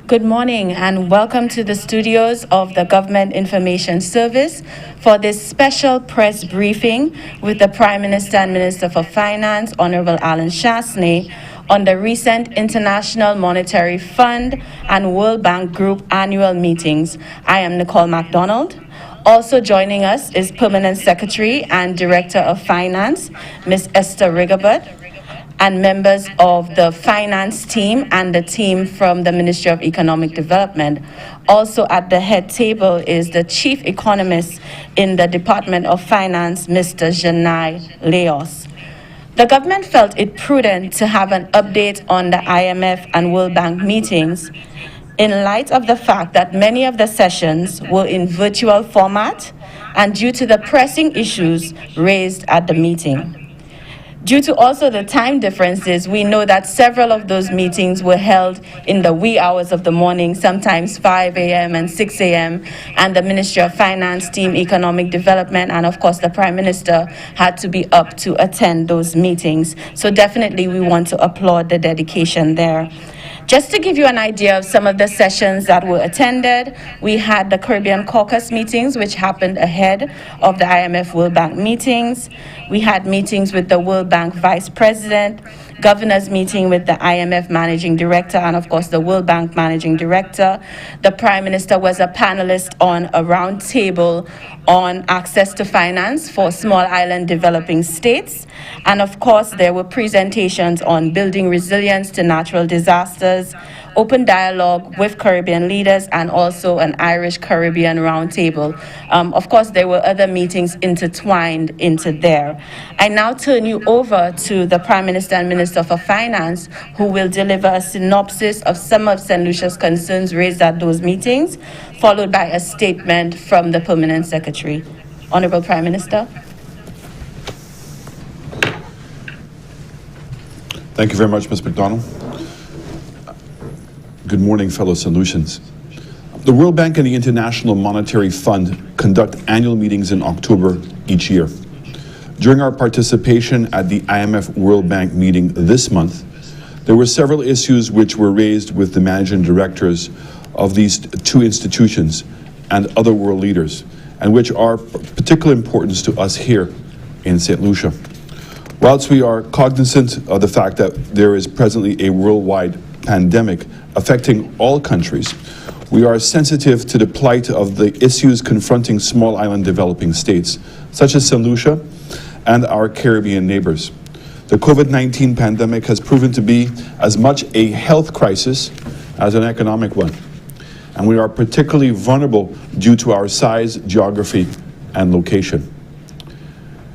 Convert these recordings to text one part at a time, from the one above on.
Good morning and welcome to the studios of the Government Information Service for this special press briefing with the Prime Minister and Minister for Finance, Honorable Alan Shastney, on the recent International Monetary Fund and World Bank Group annual meetings. I am Nicole MacDonald. Also joining us is Permanent Secretary and Director of Finance, Ms. Esther Rigobert, and members of the finance team and the team from the Ministry of Economic Development. Also at the head table is the Chief Economist in the Department of Finance, Mr. Janai Leos. The government felt it prudent to have an update on the IMF and World Bank meetings in light of the fact that many of the sessions were in virtual format and due to the pressing issues raised at the meeting. Due to also the time differences, we know that several of those meetings were held in the wee hours of the morning, sometimes 5 a.m. and 6 a.m., and the Ministry of Finance team, Economic Development, and of course the Prime Minister had to be up to attend those meetings. So definitely we want to applaud the dedication there. Just to give you an idea of some of the sessions that were attended, we had the Caribbean Caucus meetings, which happened ahead of the IMF World Bank meetings. We had meetings with the World Bank Vice President, Governor's meeting with the IMF Managing Director, and of course the World Bank Managing Director. The Prime Minister was a panelist on a roundtable on access to finance for small island developing states. And of course, there were presentations on building resilience to natural disasters, open dialogue with Caribbean leaders, and also an Irish-Caribbean roundtable. Of course, there were other meetings intertwined into there. I now turn you over to the Prime Minister and Minister for Finance, who will deliver a synopsis of some of St. Lucia's concerns raised at those meetings, followed by a statement from the Permanent Secretary. Honorable Prime Minister. Thank you very much, Ms. McDonald. Good morning, fellow St. Lucians. The World Bank and the International Monetary Fund conduct annual meetings in October each year. During our participation at the IMF World Bank meeting this month, there were several issues which were raised with the managing directors of these two institutions and other world leaders, and which are of particular importance to us here in St. Lucia. Whilst we are cognizant of the fact that there is presently a worldwide pandemic affecting all countries, we are sensitive to the plight of the issues confronting small island developing states, such as St. Lucia and our Caribbean neighbors. The COVID-19 pandemic has proven to be as much a health crisis as an economic one, and we are particularly vulnerable due to our size, geography, and location.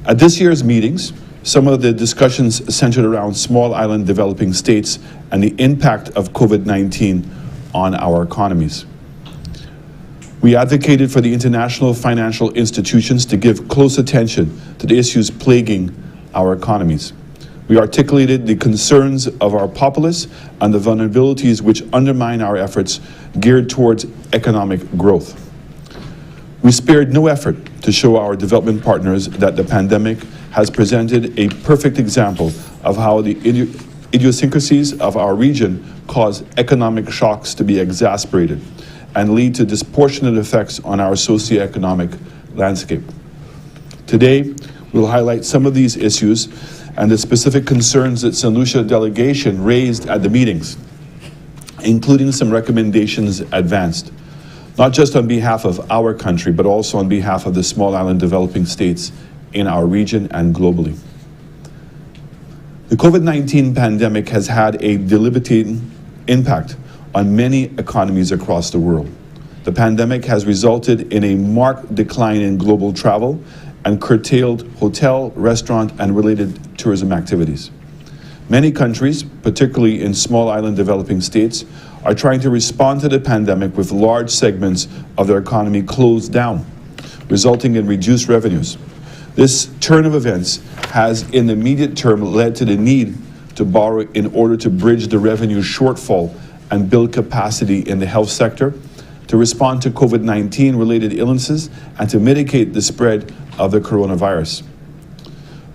At this year's meetings, some of the discussions centered around small island developing states and the impact of COVID-19 on our economies. We advocated for the international financial institutions to give close attention to the issues plaguing our economies. We articulated the concerns of our populace and the vulnerabilities which undermine our efforts geared towards economic growth. We spared no effort to show our development partners that the pandemic has presented a perfect example of how the idiosyncrasies of our region cause economic shocks to be exacerbated and lead to disproportionate effects on our socioeconomic landscape. Today, we'll highlight some of these issues and the specific concerns that St. Lucia delegation raised at the meetings, including some recommendations advanced, not just on behalf of our country, but also on behalf of the small island developing states in our region and globally. The COVID-19 pandemic has had a debilitating impact on many economies across the world. The pandemic has resulted in a marked decline in global travel and curtailed hotel, restaurant, and related tourism activities. Many countries, particularly in small island developing states, are trying to respond to the pandemic with large segments of their economy closed down, resulting in reduced revenues. This turn of events has, in the immediate term, led to the need to borrow in order to bridge the revenue shortfall and build capacity in the health sector, to respond to COVID-19 related illnesses, and to mitigate the spread of the coronavirus.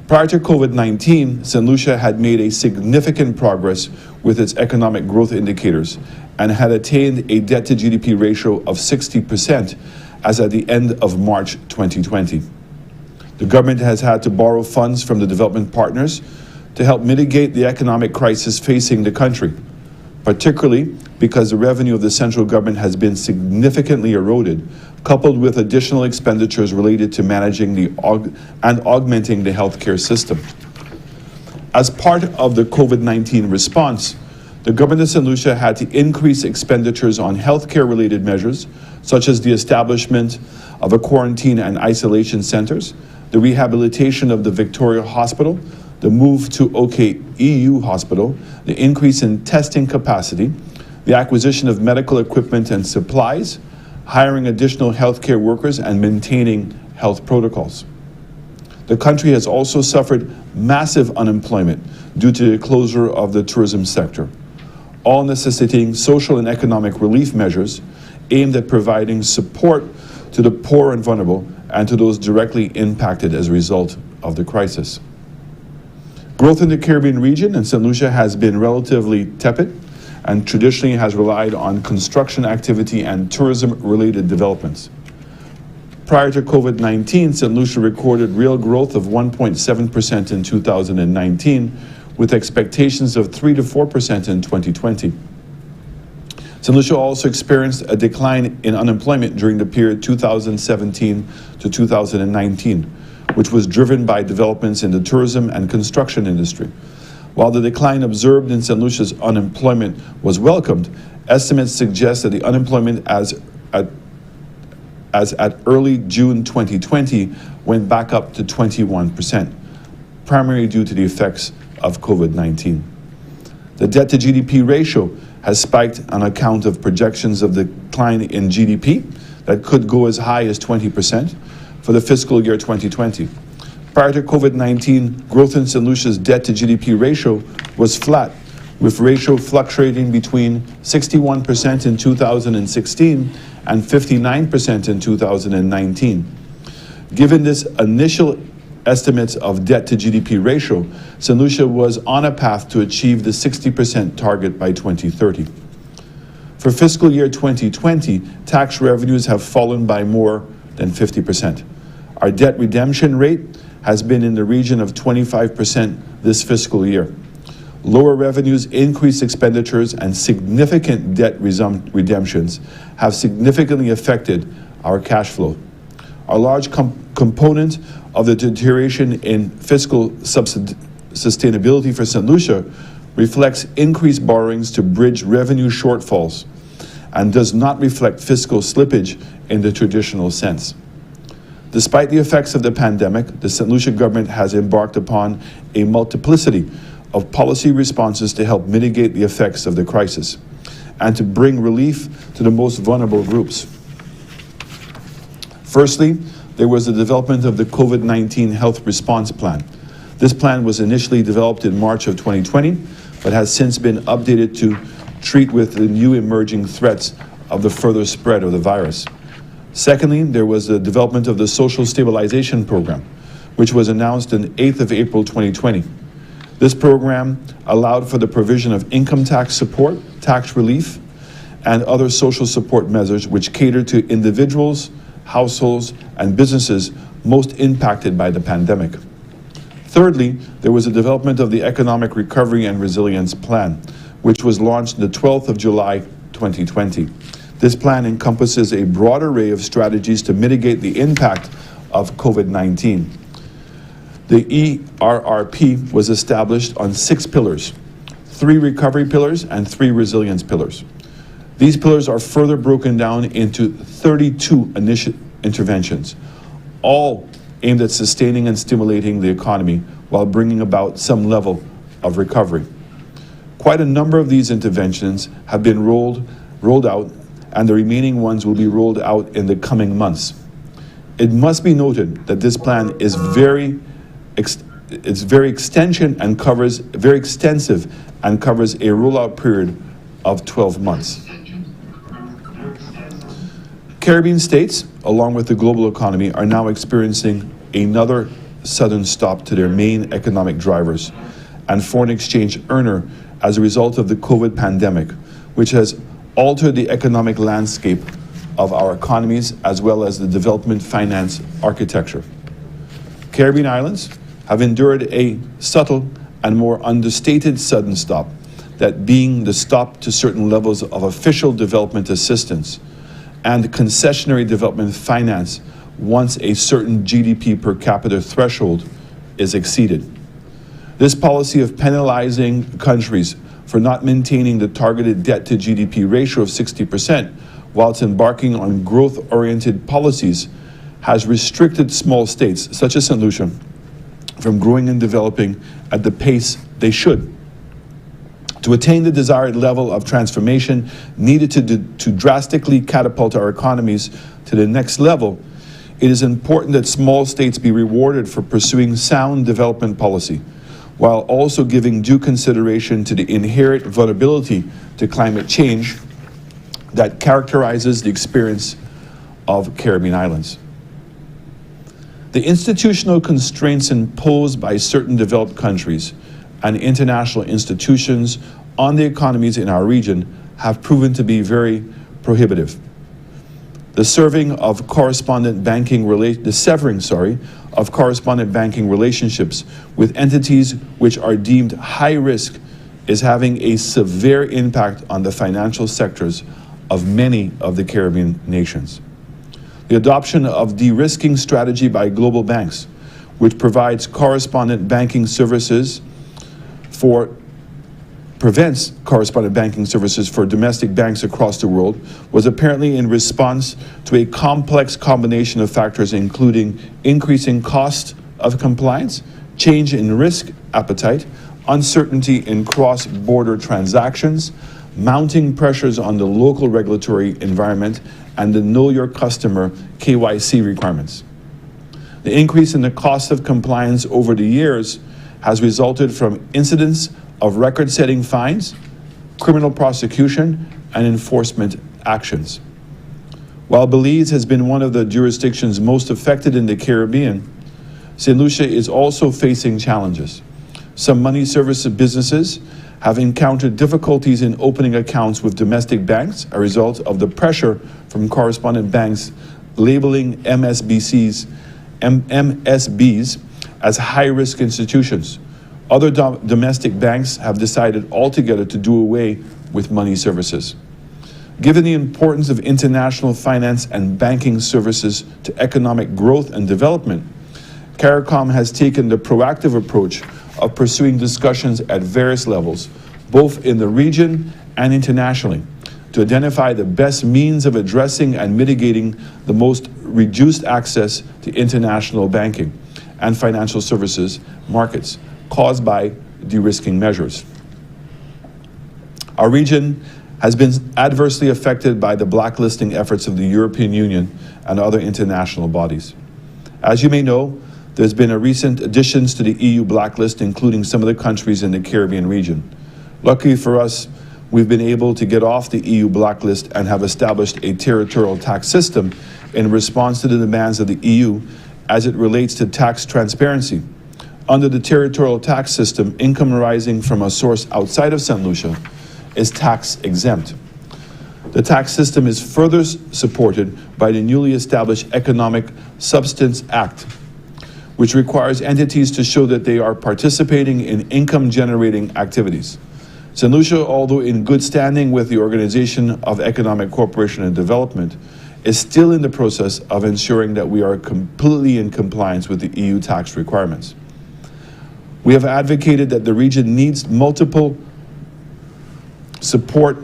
Prior to COVID-19, St. Lucia had made a significant progress with its economic growth indicators and had attained a debt-to-GDP ratio of 60% as at the end of March 2020. The government has had to borrow funds from the development partners to help mitigate the economic crisis facing the country, particularly because the revenue of the central government has been significantly eroded, coupled with additional expenditures related to managing and augmenting the healthcare system. As part of the COVID-19 response, the government of St. Lucia had to increase expenditures on healthcare-related measures, such as the establishment of a quarantine and isolation centers, the rehabilitation of the Victoria Hospital, the move to OKEU Hospital, the increase in testing capacity, the acquisition of medical equipment and supplies, hiring additional healthcare workers, and maintaining health protocols. The country has also suffered massive unemployment due to the closure of the tourism sector, all necessitating social and economic relief measures aimed at providing support to the poor and vulnerable and to those directly impacted as a result of the crisis. Growth in the Caribbean region and St. Lucia has been relatively tepid and traditionally has relied on construction activity and tourism-related developments. Prior to COVID-19, St. Lucia recorded real growth of 1.7% in 2019, with expectations of 3 to 4% in 2020. St. Lucia also experienced a decline in unemployment during the period 2017 to 2019, which was driven by developments in the tourism and construction industry. While the decline observed in St. Lucia's unemployment was welcomed, estimates suggest that the unemployment as at early June 2020 went back up to 21%, primarily due to the effects of COVID-19. The debt-to-GDP ratio has spiked on account of projections of decline in GDP that could go as high as 20% for the fiscal year 2020. Prior to COVID-19, growth in St. Lucia's debt-to-GDP ratio was flat, with ratio fluctuating between 61% in 2016 and 59% in 2019. Given this initial estimates of debt-to-GDP ratio, St. Lucia was on a path to achieve the 60% target by 2030. For fiscal year 2020, tax revenues have fallen by more than 50%. Our debt redemption rate has been in the region of 25% this fiscal year. Lower revenues, increased expenditures, and significant debt redemptions have significantly affected our cash flow. A large component of the deterioration in fiscal sustainability for St. Lucia reflects increased borrowings to bridge revenue shortfalls and does not reflect fiscal slippage in the traditional sense. Despite the effects of the pandemic, the St. Lucia government has embarked upon a multiplicity of policy responses to help mitigate the effects of the crisis and to bring relief to the most vulnerable groups. Firstly, there was the development of the COVID-19 Health Response Plan. This plan was initially developed in March of 2020, but has since been updated to treat with the new emerging threats of the further spread of the virus. Secondly, there was the development of the Social Stabilization Program, which was announced on 8th of April 2020. This program allowed for the provision of income tax support, tax relief, and other social support measures which cater to individuals, households, and businesses most impacted by the pandemic. Thirdly, there was a development of the Economic Recovery and Resilience Plan, which was launched the 12th of July 2020. This plan encompasses a broad array of strategies to mitigate the impact of COVID-19. The ERRP was established on 6 pillars, 3 recovery pillars and 3 resilience pillars. These pillars are further broken down into 32 interventions, all aimed at sustaining and stimulating the economy while bringing about some level of recovery. Quite a number of these interventions have been rolled out, and the remaining ones will be rolled out in the coming months. It must be noted that this plan is very extensive and covers a rollout period of 12 months. Caribbean states, along with the global economy, are now experiencing another sudden stop to their main economic drivers and foreign exchange earner as a result of the COVID pandemic, which has altered the economic landscape of our economies as well as the development finance architecture. Caribbean islands have endured a subtle and more understated sudden stop, that being the stop to certain levels of official development assistance and concessionary development finance once a certain GDP per capita threshold is exceeded. This policy of penalizing countries for not maintaining the targeted debt to GDP ratio of 60% whilst embarking on growth-oriented policies has restricted small states, such as St. Lucia, from growing and developing at the pace they should. To attain the desired level of transformation needed to drastically catapult our economies to the next level, it is important that small states be rewarded for pursuing sound development policy, while also giving due consideration to the inherent vulnerability to climate change that characterizes the experience of Caribbean islands. The institutional constraints imposed by certain developed countries and international institutions on the economies in our region have proven to be very prohibitive. The severing of correspondent banking relationships with entities which are deemed high risk is having a severe impact on the financial sectors of many of the Caribbean nations. The adoption of de-risking strategy by global banks, which prevents correspondent banking services for domestic banks across the world, was apparently in response to a complex combination of factors, including increasing cost of compliance, change in risk appetite, uncertainty in cross-border transactions, mounting pressures on the local regulatory environment, and the Know Your Customer KYC requirements. The increase in the cost of compliance over the years has resulted from incidents of record-setting fines, criminal prosecution, and enforcement actions. While Belize has been one of the jurisdictions most affected in the Caribbean, St. Lucia is also facing challenges. Some money service businesses have encountered difficulties in opening accounts with domestic banks as a result of the pressure from correspondent banks labeling MSBs as high-risk institutions. Other domestic banks have decided altogether to do away with money services. Given the importance of international finance and banking services to economic growth and development, CARICOM has taken the proactive approach of pursuing discussions at various levels, both in the region and internationally, to identify the best means of addressing and mitigating the most reduced access to international banking and financial services markets caused by de-risking measures. Our region has been adversely affected by the blacklisting efforts of the European Union and other international bodies. As you may know, there's been a recent additions to the EU blacklist, including some of the countries in the Caribbean region. Luckily for us, we've been able to get off the EU blacklist and have established a territorial tax system in response to the demands of the EU as it relates to tax transparency. Under the territorial tax system, income arising from a source outside of St. Lucia is tax exempt. The tax system is further supported by the newly established Economic Substance Act, which requires entities to show that they are participating in income-generating activities. St. Lucia, although in good standing with the Organization of Economic Cooperation and Development, is still in the process of ensuring that we are completely in compliance with the EU tax requirements. We have advocated that the region needs multilateral support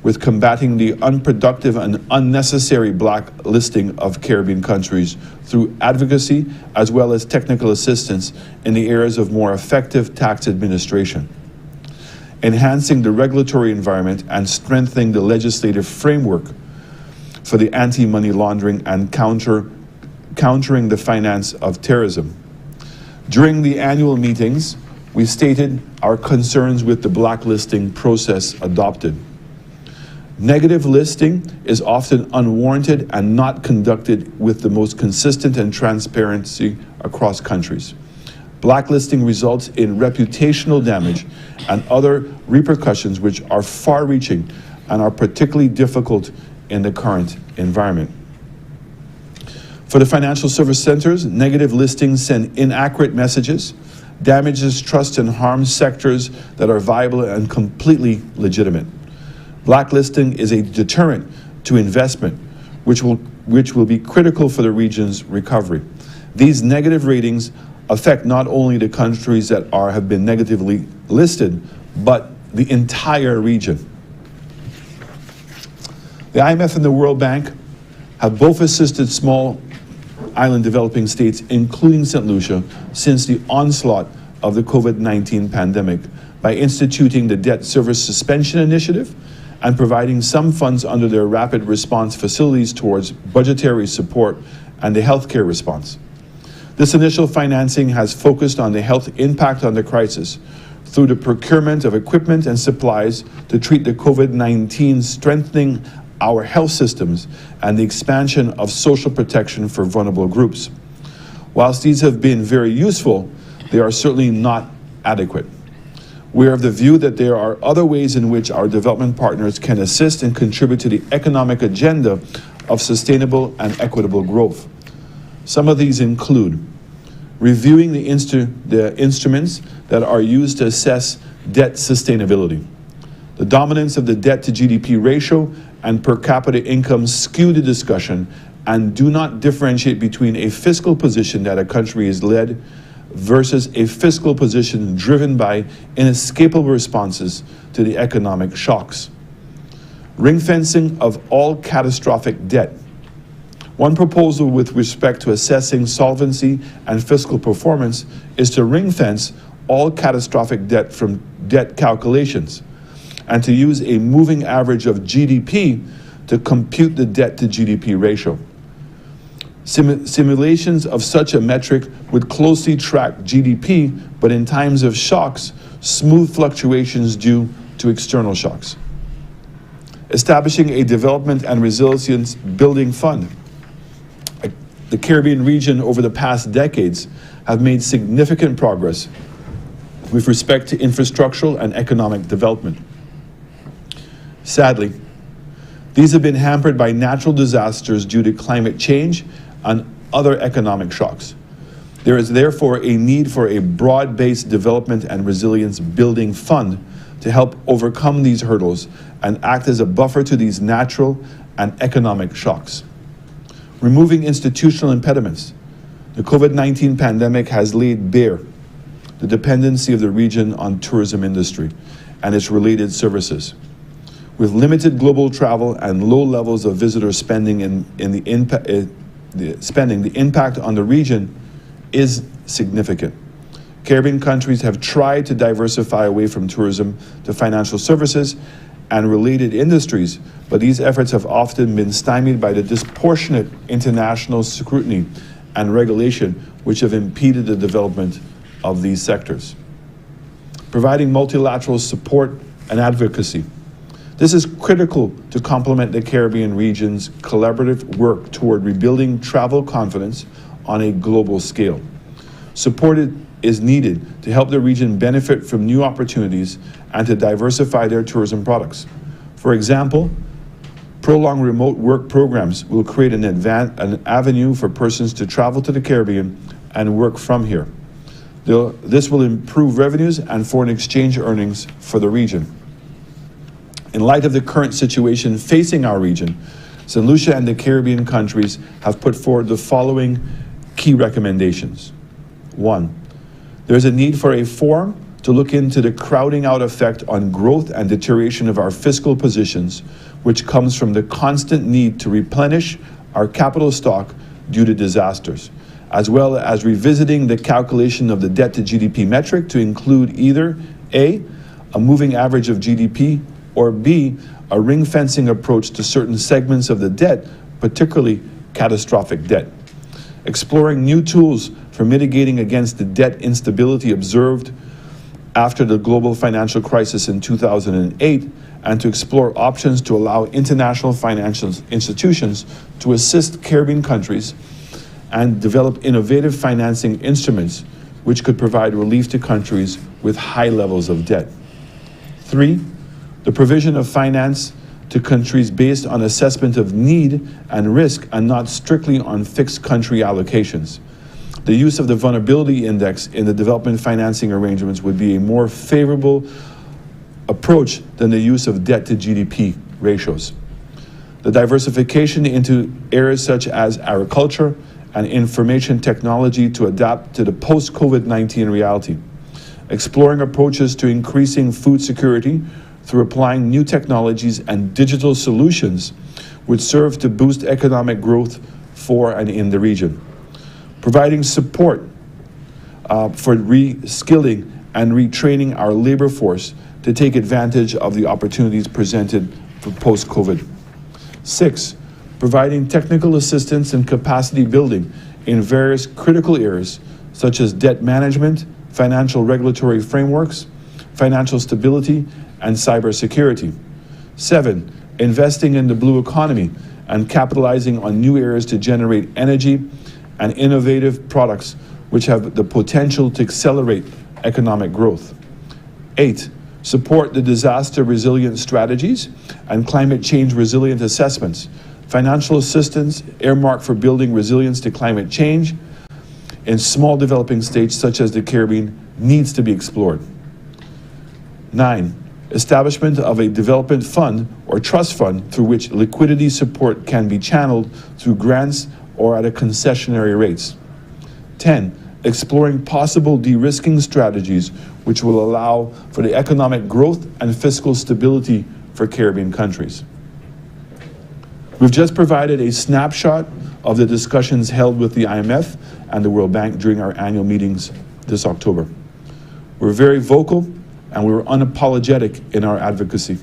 with combating the unproductive and unnecessary blacklisting of Caribbean countries through advocacy as well as technical assistance in the areas of more effective tax administration, enhancing the regulatory environment and strengthening the legislative framework for the anti-money laundering and countering the finance of terrorism. During the annual meetings, we stated our concerns with the blacklisting process adopted. Negative listing is often unwarranted and not conducted with the most consistent and transparency across countries. Blacklisting results in reputational damage and other repercussions which are far-reaching and are particularly difficult in the current environment. For the financial service centers, negative listings send inaccurate messages, damages trust and harms sectors that are viable and completely legitimate. Blacklisting is a deterrent to investment, which will be critical for the region's recovery. These negative ratings affect not only the countries that have been negatively listed, but the entire region. The IMF and the World Bank have both assisted small island developing states, including St. Lucia, since the onslaught of the COVID-19 pandemic by instituting the Debt Service Suspension Initiative and providing some funds under their rapid response facilities towards budgetary support and the healthcare response. This initial financing has focused on the health impact on the crisis through the procurement of equipment and supplies to treat the COVID-19, strengthening our health systems and the expansion of social protection for vulnerable groups. Whilst these have been very useful, they are certainly not adequate. We are of the view that there are other ways in which our development partners can assist and contribute to the economic agenda of sustainable and equitable growth. Some of these include reviewing the instruments that are used to assess debt sustainability. The dominance of the debt to GDP ratio and per capita income skew the discussion and do not differentiate between a fiscal position that a country is led versus a fiscal position driven by inescapable responses to the economic shocks. Ring fencing of all catastrophic debt. One proposal with respect to assessing solvency and fiscal performance is to ring fence all catastrophic debt from debt calculations and to use a moving average of GDP to compute the debt to GDP ratio. Simulations of such a metric would closely track GDP, but in times of shocks, smooth fluctuations due to external shocks. Establishing a development and resilience building fund. The Caribbean region over the past decades have made significant progress with respect to infrastructural and economic development. Sadly, these have been hampered by natural disasters due to climate change and other economic shocks. There is therefore a need for a broad-based development and resilience building fund to help overcome these hurdles and act as a buffer to these natural and economic shocks. Removing institutional impediments. The COVID-19 pandemic has laid bare the dependency of the region on tourism industry and its related services. With limited global travel and low levels of visitor spending the impact on the region is significant. Caribbean countries have tried to diversify away from tourism to financial services and related industries, but these efforts have often been stymied by the disproportionate international scrutiny and regulation which have impeded the development of these sectors. Providing multilateral support and advocacy. This is critical to complement the Caribbean region's collaborative work toward rebuilding travel confidence on a global scale. Support is needed to help the region benefit from new opportunities and to diversify their tourism products. For example, prolonged remote work programs will create an avenue for persons to travel to the Caribbean and work from here. This will improve revenues and foreign exchange earnings for the region. In light of the current situation facing our region, St. Lucia and the Caribbean countries have put forward the following key recommendations. 1. There is a need for a forum to look into the crowding out effect on growth and deterioration of our fiscal positions, which comes from the constant need to replenish our capital stock due to disasters, as well as revisiting the calculation of the debt to GDP metric to include either A, a moving average of GDP, or B, a ring fencing approach to certain segments of the debt, particularly catastrophic debt. Exploring new tools for mitigating against the debt instability observed after the global financial crisis in 2008, and to explore options to allow international financial institutions to assist Caribbean countries and develop innovative financing instruments which could provide relief to countries with high levels of debt. 3, the provision of finance to countries based on assessment of need and risk and not strictly on fixed country allocations. The use of the vulnerability index in the development financing arrangements would be a more favorable approach than the use of debt to GDP ratios. The diversification into areas such as agriculture and information technology to adapt to the post-COVID-19 reality. Exploring approaches to increasing food security through applying new technologies and digital solutions would serve to boost economic growth for and in the region. Providing support for reskilling and retraining our labor force to take advantage of the opportunities presented for post-COVID. 6, providing technical assistance and capacity building in various critical areas such as debt management, financial regulatory frameworks, financial stability, and cybersecurity. 7, investing in the blue economy and capitalizing on new areas to generate energy and innovative products which have the potential to accelerate economic growth. 8, support the disaster resilient strategies and climate change resilient assessments. Financial assistance earmarked for building resilience to climate change in small developing states such as the Caribbean needs to be explored. 9, establishment of a development fund or trust fund through which liquidity support can be channeled through grants or at a concessionary rates. 10, exploring possible de-risking strategies which will allow for the economic growth and fiscal stability for Caribbean countries. We've just provided a snapshot of the discussions held with the IMF and the World Bank during our annual meetings this October. We're very vocal and we were unapologetic in our advocacy.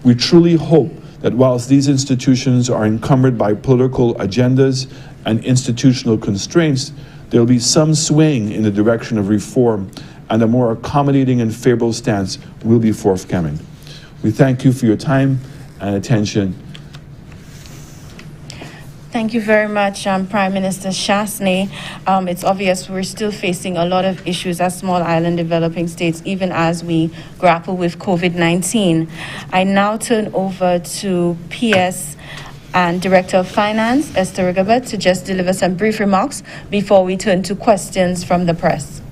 We truly hope that whilst these institutions are encumbered by political agendas and institutional constraints, there will be some swaying in the direction of reform and a more accommodating and favorable stance will be forthcoming. We thank you for your time and attention. Thank you very much, Prime Minister Chasney. It's obvious we're still facing a lot of issues as small island developing states, even as we grapple with COVID-19. I now turn over to PS and Director of Finance, Esther Rigobert, to just deliver some brief remarks before we turn to questions from the press.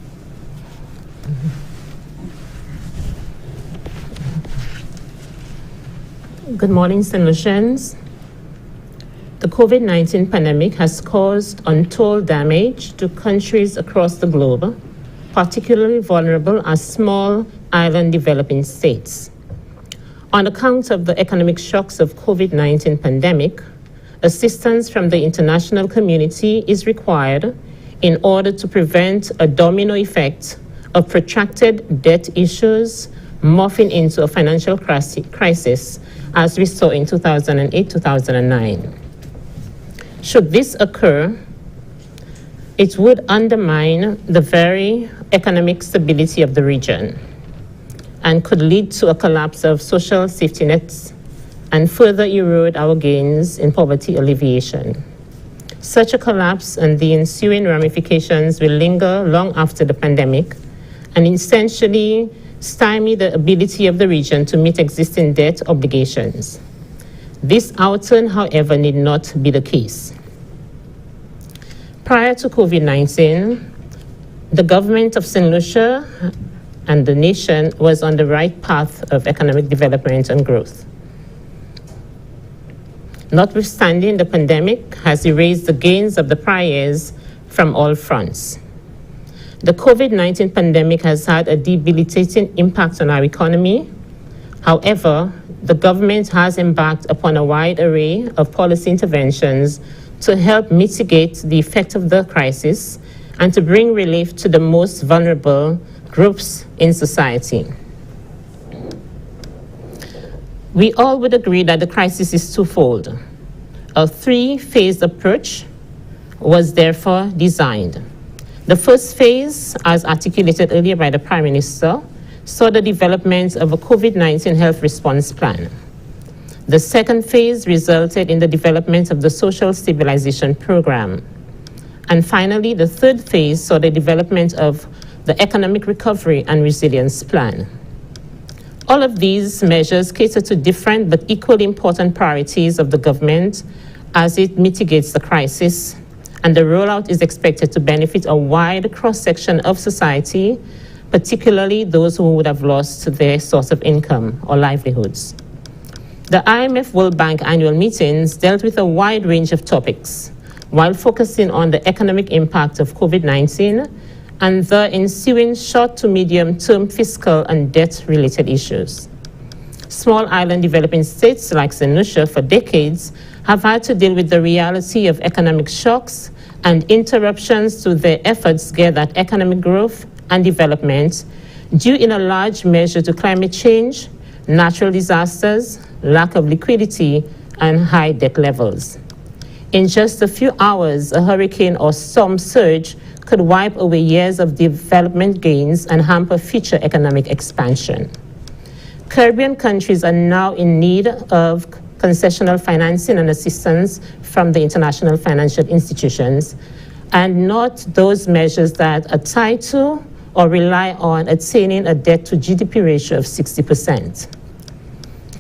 Good morning, St. Lucians. The COVID-19 pandemic has caused untold damage to countries across the globe, particularly vulnerable as small island developing states. On account of the economic shocks of COVID-19 pandemic, assistance from the international community is required in order to prevent a domino effect of protracted debt issues morphing into a financial crisis as we saw in 2008-2009. Should this occur, it would undermine the very economic stability of the region and could lead to a collapse of social safety nets and further erode our gains in poverty alleviation. Such a collapse and the ensuing ramifications will linger long after the pandemic and essentially stymie the ability of the region to meet existing debt obligations. This outturn, however, need not be the case. Prior to COVID-19, the government of St. Lucia and the nation was on the right path of economic development and growth. Notwithstanding, the pandemic has erased the gains of the prior years from all fronts. The COVID-19 pandemic has had a debilitating impact on our economy. However, the government has embarked upon a wide array of policy interventions to help mitigate the effect of the crisis and to bring relief to the most vulnerable groups in society. We all would agree that the crisis is twofold. A three-phased approach was therefore designed. The first phase, as articulated earlier by the Prime Minister, saw the development of a COVID-19 health response plan. The second phase resulted in the development of the Social Stabilization Program. And finally, the third phase saw the development of the Economic Recovery and Resilience Plan. All of these measures cater to different but equally important priorities of the government as it mitigates the crisis, and the rollout is expected to benefit a wide cross-section of society, particularly those who would have lost their source of income or livelihoods. The IMF World Bank annual meetings dealt with a wide range of topics, while focusing on the economic impact of COVID-19 and the ensuing short to medium-term fiscal and debt-related issues. Small island developing states like Lucia for decades have had to deal with the reality of economic shocks and interruptions to their efforts geared at economic growth and development, due in a large measure to climate change, natural disasters, lack of liquidity, and high debt levels. In just a few hours, a hurricane or storm surge could wipe away years of development gains and hamper future economic expansion. Caribbean countries are now in need of concessional financing and assistance from the international financial institutions, and not those measures that are tied to or rely on attaining a debt-to-GDP ratio of 60%.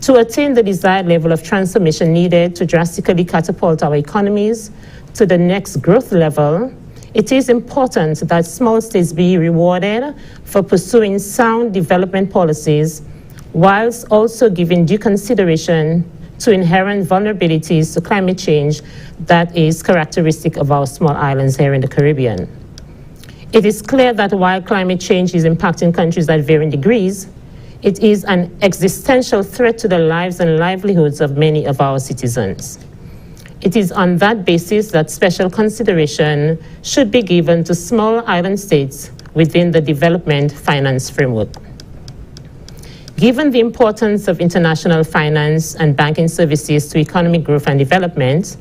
To attain the desired level of transformation needed to drastically catapult our economies to the next growth level, it is important that small states be rewarded for pursuing sound development policies, whilst also giving due consideration to inherent vulnerabilities to climate change that is characteristic of our small islands here in the Caribbean. It is clear that while climate change is impacting countries at varying degrees, it is an existential threat to the lives and livelihoods of many of our citizens. It is on that basis that special consideration should be given to small island states within the development finance framework. Given the importance of international finance and banking services to economic growth and development,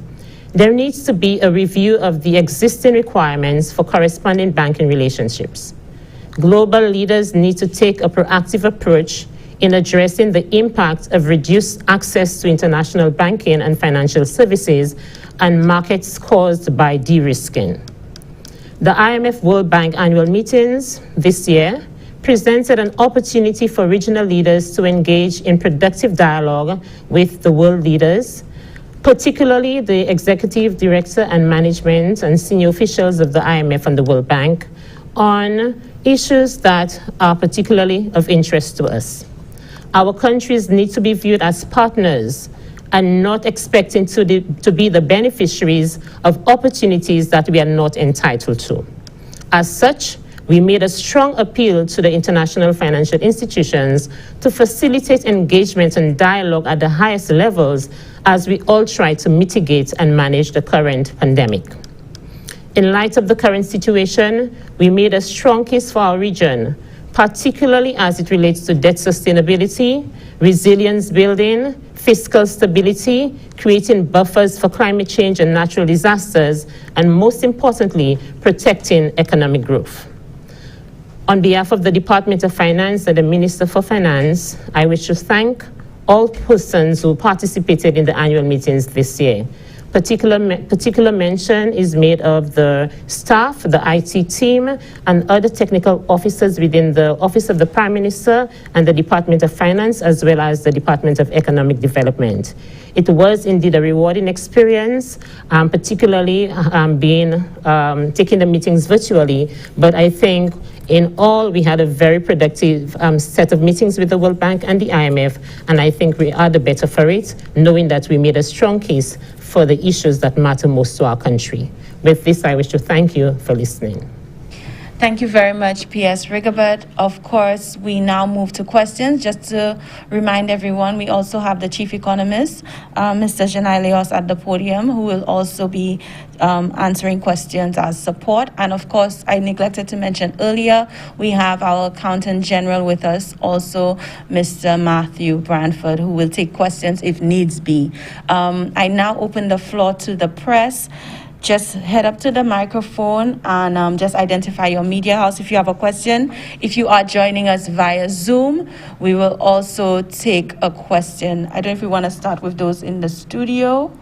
there needs to be a review of the existing requirements for corresponding banking relationships. Global leaders need to take a proactive approach in addressing the impact of reduced access to international banking and financial services and markets caused by de-risking. The IMF World Bank annual meetings this year presented an opportunity for regional leaders to engage in productive dialogue with the world leaders, particularly the executive director and management and senior officials of the IMF and the World Bank, on issues that are particularly of interest to us. Our countries need to be viewed as partners and not expecting to be the beneficiaries of opportunities that we are not entitled to. As such, we made a strong appeal to the international financial institutions to facilitate engagement and dialogue at the highest levels as we all try to mitigate and manage the current pandemic. In light of the current situation, we made a strong case for our region, particularly as it relates to debt sustainability, resilience building, fiscal stability, creating buffers for climate change and natural disasters, and most importantly, protecting economic growth. On behalf of the Department of Finance and the Minister for Finance, I wish to thank all persons who participated in the annual meetings this year. Particular mention is made of the staff, the IT team, and other technical officers within the Office of the Prime Minister and the Department of Finance, as well as the Department of Economic Development. It was indeed a rewarding experience, particularly taking the meetings virtually, but I think in all, we had a very productive set of meetings with the World Bank and the IMF, and I think we are the better for it, knowing that we made a strong case for the issues that matter most to our country. With this, I wish to thank you for listening. Thank you very much, P.S. Rigobert. Of course, we now move to questions. Just to remind everyone, we also have the Chief Economist, Mr. Janai Leos, at the podium, who will also be answering questions as support. And of course, I neglected to mention earlier, we have our Accountant General with us, also Mr. Matthew Branford, who will take questions if needs be. I now open the floor to the press. just head up to the microphone and just identify your media house if you have a question. If you are joining us via Zoom, we will also take a question. I don't know if we want to start with those in the studio.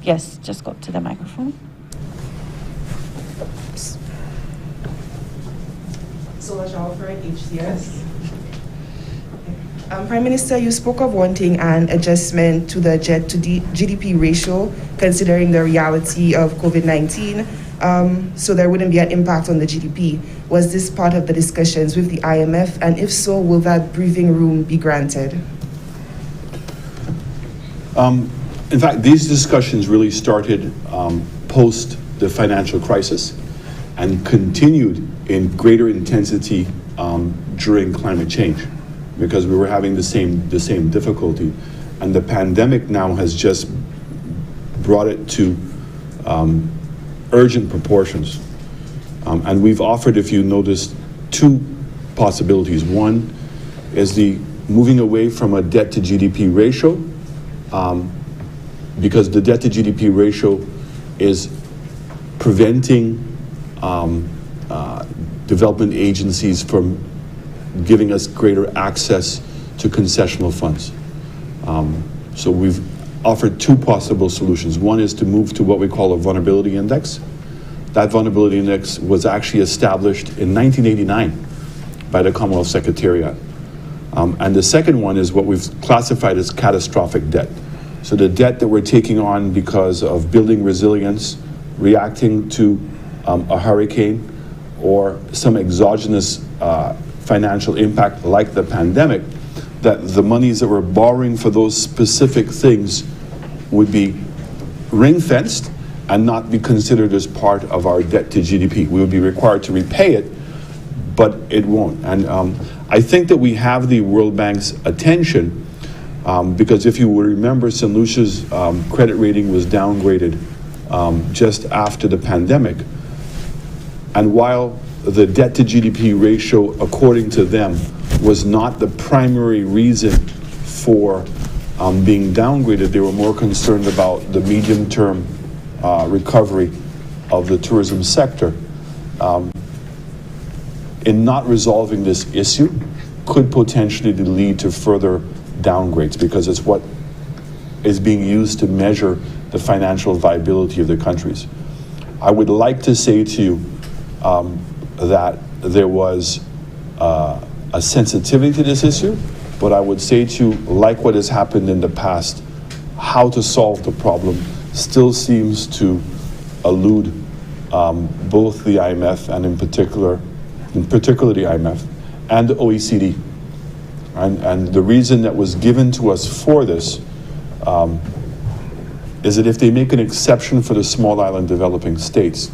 Yes, just go up to the microphone. Solar for HCS. Prime Minister, you spoke of wanting an adjustment to the debt to GDP ratio, considering the reality of COVID-19, so there wouldn't be an impact on the GDP. Was this part of the discussions with the IMF? And if so, will that breathing room be granted? In fact, these discussions really started post the financial crisis and continued in greater intensity during climate change, because we were having the same difficulty, and the pandemic now has just brought it to urgent proportions. And we've offered, if you noticed, two possibilities. One is the moving away from a debt to GDP ratio, because the debt to GDP ratio is preventing development agencies from giving us greater access to concessional funds. So we've offered two possible solutions. One is to move to what we call a vulnerability index. That vulnerability index was actually established in 1989 by the Commonwealth Secretariat. And the second one is what we've classified as catastrophic debt. So the debt that we're taking on because of building resilience, reacting to a hurricane, or some exogenous financial impact like the pandemic, that the monies that we're borrowing for those specific things would be ring-fenced and not be considered as part of our debt to GDP. We would be required to repay it, but it won't. And I think that we have the World Bank's attention, because if you will remember, St. Lucia's credit rating was downgraded just after the pandemic. And while the debt to GDP ratio, according to them, was not the primary reason for being downgraded, they were more concerned about the medium-term recovery of the tourism sector. In not resolving this issue could potentially lead to further downgrades, because it's what is being used to measure the financial viability of the countries. I would like to say to you that there was a sensitivity to this issue, but I would say to you, like what has happened in the past, how to solve the problem still seems to elude both the IMF and in particular the IMF and the OECD. And the reason that was given to us for this is that if they make an exception for the small island developing states,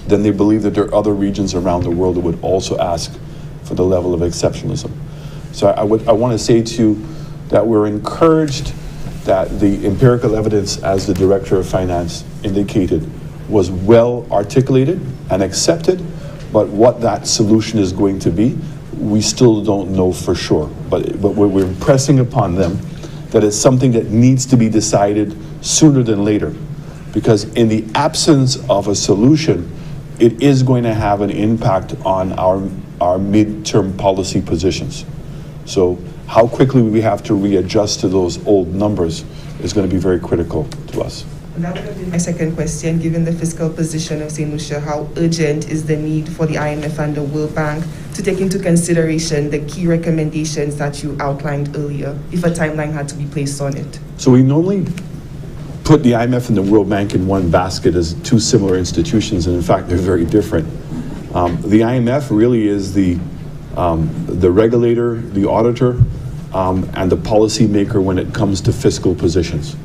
then they believe that there are other regions around the world that would also ask for the level of exceptionalism. So I want to say to you that we're encouraged that the empirical evidence, as the Director of Finance indicated, was well articulated and accepted, but what that solution is going to be, we still don't know for sure. But we're impressing upon them that it's something that needs to be decided sooner than later, because in the absence of a solution, it is going to have an impact on our mid-term policy positions. So how quickly we have to readjust to those old numbers is going to be very critical to us. And that would have been my second question. Given the fiscal position of St. Lucia, how urgent is the need for the IMF and the World Bank to take into consideration the key recommendations that you outlined earlier, if a timeline had to be placed on it? So we normally put the IMF and the World Bank in one basket as two similar institutions, and in fact, they're very different. The IMF really is the regulator, the auditor, and the policy maker when it comes to fiscal positions.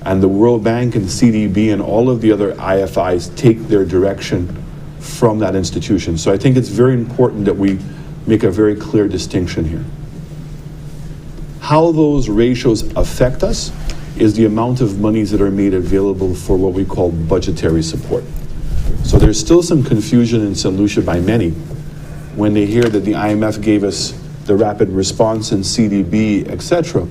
And the World Bank and CDB and all of the other IFIs take their direction from that institution. So I think it's very important that we make a very clear distinction here. How those ratios affect us is the amount of monies that are made available for what we call budgetary support. So there's still some confusion in St. Lucia by many when they hear that the IMF gave us the rapid response and CDB, etc.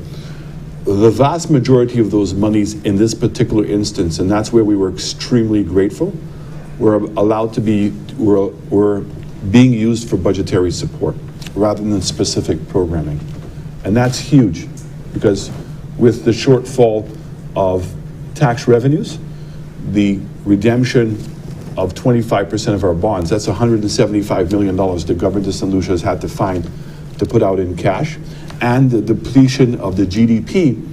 the vast majority of those monies in this particular instance, and that's where we were extremely grateful, were being used for budgetary support rather than specific programming. And that's huge, because with the shortfall of tax revenues, the redemption of 25% of our bonds, that's $175 million the government of St. Lucia has had to find to put out in cash, and the depletion of the GDP,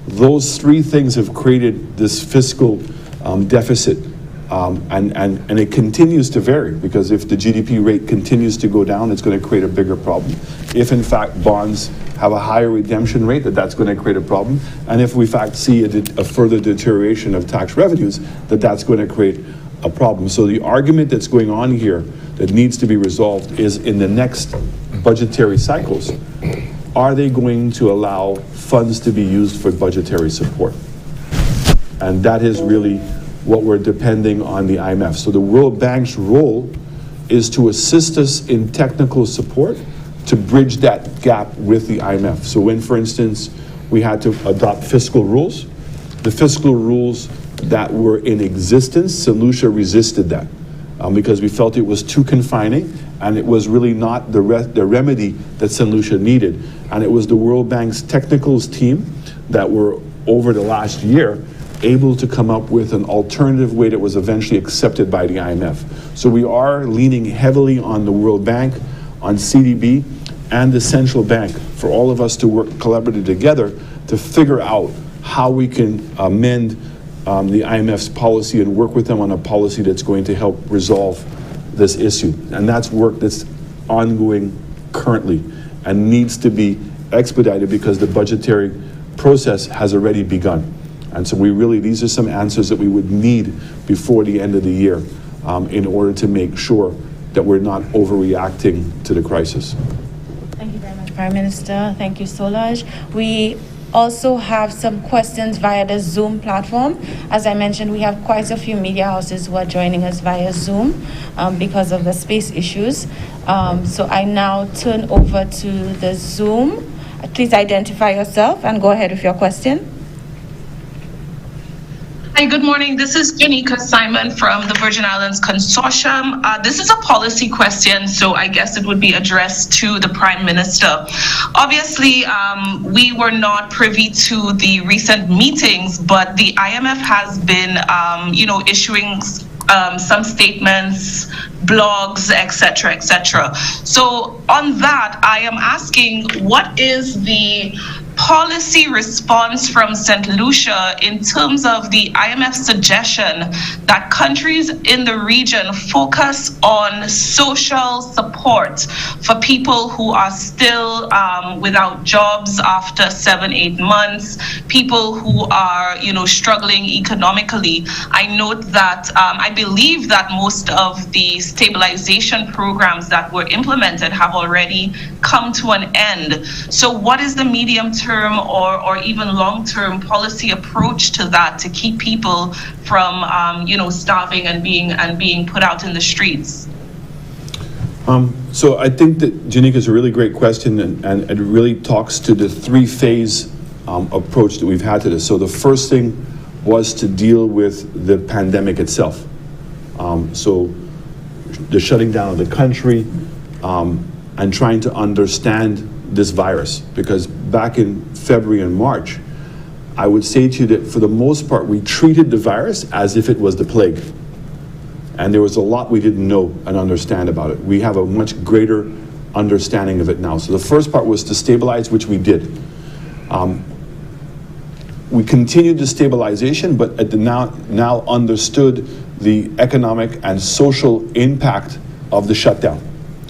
those three things have created this fiscal deficit. And it continues to vary, because if the GDP rate continues to go down, it's going to create a bigger problem. If in fact bonds have a higher redemption rate, that's going to create a problem. And if we in fact see a further deterioration of tax revenues, that's going to create a problem. So the argument that's going on here that needs to be resolved is, in the next budgetary cycles, are they going to allow funds to be used for budgetary support? And that is really what we're depending on the IMF. So the World Bank's role is to assist us in technical support to bridge that gap with the IMF. So when, for instance, we had to adopt fiscal rules, the fiscal rules that were in existence, St. Lucia resisted that because we felt it was too confining, and it was really not the remedy that St. Lucia needed. And it was the World Bank's technicals team that were, over the last year, able to come up with an alternative way that was eventually accepted by the IMF. So we are leaning heavily on the World Bank, on CDB, and the central bank for all of us to work collaboratively together to figure out how we can amend the IMF's policy and work with them on a policy that's going to help resolve this issue. And that's work that's ongoing currently and needs to be expedited, because the budgetary process has already begun. And so these are some answers that we would need before the end of the year in order to make sure that we're not overreacting to the crisis. Thank you very much, Prime Minister. Thank you, Solange. We also have some questions via the Zoom platform. As I mentioned, we have quite a few media houses who are joining us via Zoom because of the space issues. So I now turn over to the Zoom. Please identify yourself and go ahead with your question. Hi, good morning. This is Janika Simon from the Virgin Islands Consortium. This is a policy question, so I guess it would be addressed to the Prime Minister. Obviously, we were not privy to the recent meetings, but the IMF has been, issuing some statements, blogs, etc., etc. So on that, I am asking, what is the policy response from St. Lucia in terms of the IMF suggestion that countries in the region focus on social support for people who are still without jobs after 7-8 months, people who are struggling economically? I note that I believe that most of the stabilization programs that were implemented have already come to an end. So what is the medium-term or even long-term policy approach to that to keep people from starving and being put out in the streets? So I think that Janika is a really great question, and it really talks to the three-phase approach that we've had to this. So the first thing was to deal with the pandemic itself. So the shutting down of the country and trying to understand this virus, because back in February and March, I would say to you that for the most part, we treated the virus as if it was the plague. And there was a lot we didn't know and understand about it. We have a much greater understanding of it now. So the first part was to stabilize, which we did. We continued the stabilization, but at the now understood the economic and social impact of the shutdown.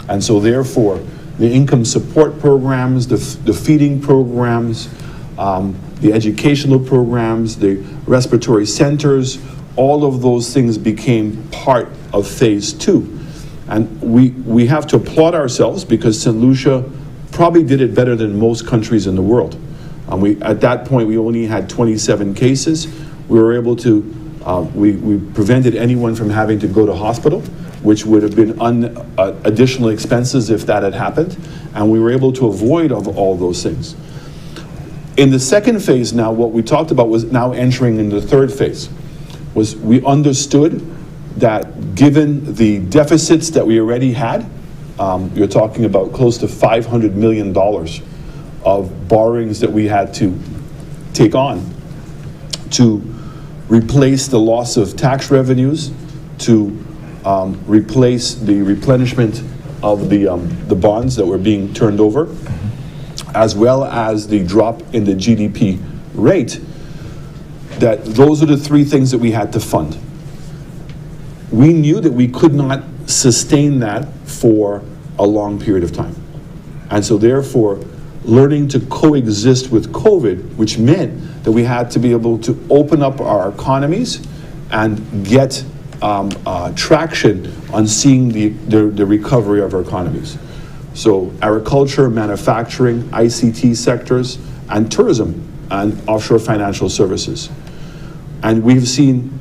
And so therefore, the income support programs, the feeding programs, the educational programs, the respiratory centers, all of those things became part of phase 2. And we have to applaud ourselves, because St. Lucia probably did it better than most countries in the world. At that point, we only had 27 cases. We were able to, we prevented anyone from having to go to hospital, which would have been additional expenses if that had happened. And we were able to avoid all those things. In the second phase now, what we talked about was now entering in the third phase. Was we understood that given the deficits that we already had, you're talking about close to $500 million of borrowings that we had to take on to replace the loss of tax revenues, to replace the replenishment of the bonds that were being turned over, as well as the drop in the GDP rate, that those are the three things that we had to fund. We knew that we could not sustain that for a long period of time. And so therefore, learning to coexist with COVID, which meant that we had to be able to open up our economies and get traction on seeing the recovery of our economies. So agriculture, manufacturing, ICT sectors, and tourism and offshore financial services. And we've seen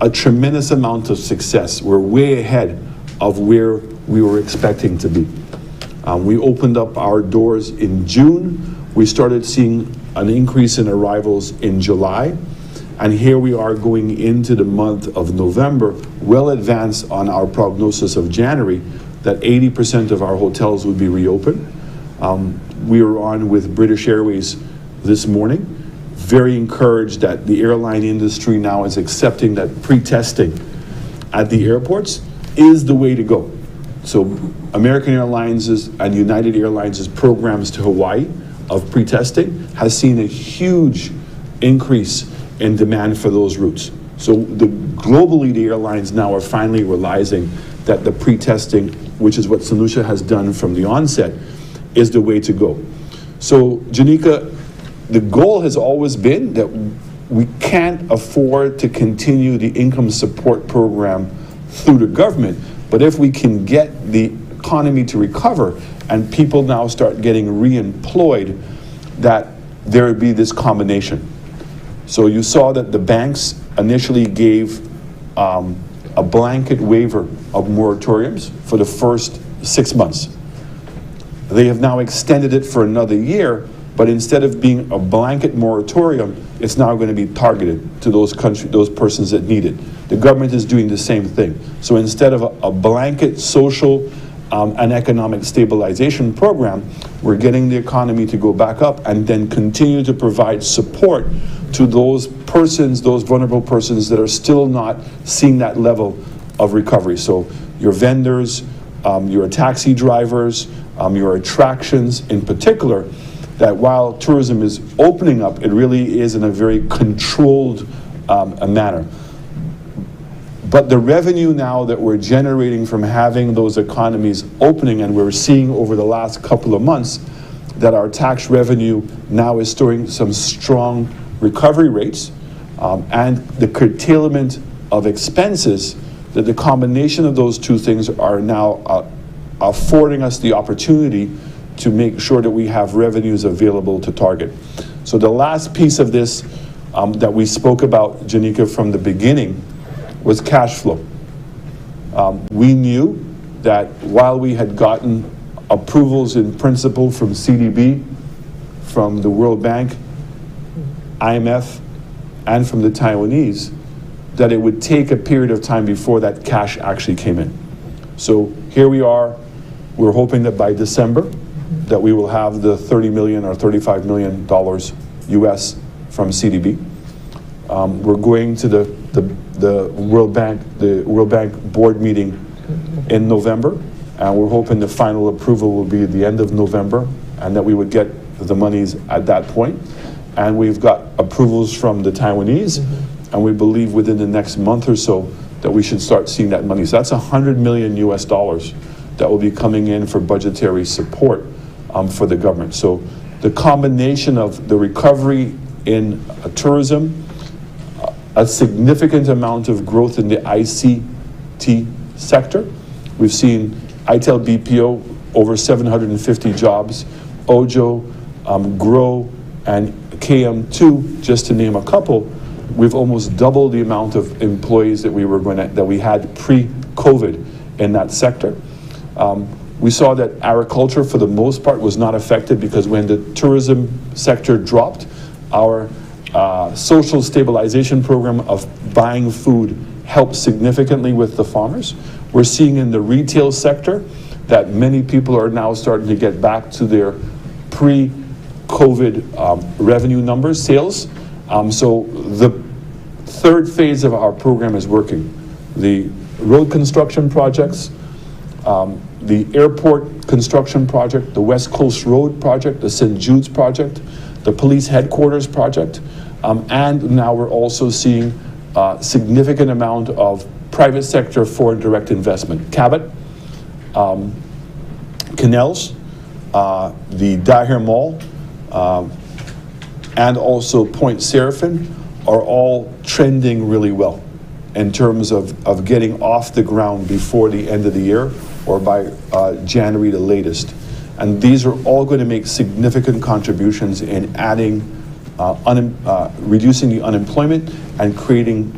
a tremendous amount of success. We're way ahead of where we were expecting to be. We opened up our doors in June. We started seeing an increase in arrivals in July. And here we are going into the month of November, well advanced on our prognosis of January, that 80% of our hotels would be reopened. We were on with British Airways this morning, very encouraged that the airline industry now is accepting that pre-testing at the airports is the way to go. So American Airlines and United Airlines' programs to Hawaii of pre-testing has seen a huge increase in demand for those routes. So globally, the airlines now are finally realizing that the pre-testing, which is what St. Lucia has done from the onset, is the way to go. So Janika, the goal has always been that we can't afford to continue the income support program through the government, but if we can get the economy to recover and people now start getting re-employed, that there would be this combination. So you saw that the banks initially gave a blanket waiver of moratoriums for the first 6 months. They have now extended it for another year, but instead of being a blanket moratorium, it's now going to be targeted to those persons that need it. The government is doing the same thing. So instead of a blanket social and economic stabilization program, we're getting the economy to go back up and then continue to provide support to those persons, those vulnerable persons that are still not seeing that level of recovery. So your vendors, your taxi drivers, your attractions in particular, that while tourism is opening up, it really is in a very controlled manner. But the revenue now that we're generating from having those economies opening, and we're seeing over the last couple of months that our tax revenue now is storing some strong recovery rates, and the curtailment of expenses, that the combination of those two things are now affording us the opportunity to make sure that we have revenues available to target. So the last piece of this that we spoke about, Janika, from the beginning was cash flow. We knew that while we had gotten approvals in principle from CDB, from the World Bank, IMF, and from the Taiwanese, that it would take a period of time before that cash actually came in. So here we are, we're hoping that by December, that we will have the $30 million or $35 million US from CDB. We're going to the World Bank board meeting in November, and we're hoping the final approval will be at the end of November, and that we would get the monies at that point. And we've got approvals from the Taiwanese, and we believe within the next month or so that we should start seeing that money. So that's $100 million US that will be coming in for budgetary support for the government. So the combination of the recovery in tourism, a significant amount of growth in the ICT sector. We've seen ITEL BPO over 750 jobs, OJO, GROW, and KM2, just to name a couple. We've almost doubled the amount of employees that we had pre-COVID in that sector. We saw that agriculture, for the most part, was not affected because when the tourism sector dropped, our social stabilization program of buying food helped significantly with the farmers. We're seeing in the retail sector that many people are now starting to get back to their pre-COVID revenue numbers, sales. So the third phase of our program is working. The road construction projects, the airport construction project, the West Coast Road project, the St. Jude's project, the police headquarters project, and now we're also seeing a significant amount of private sector foreign direct investment. Cabot, Canals, the Daher Mall, and also Point Seraphim are all trending really well in terms of getting off the ground before the end of the year or by January the latest. And these are all going to make significant contributions in adding, reducing the unemployment and creating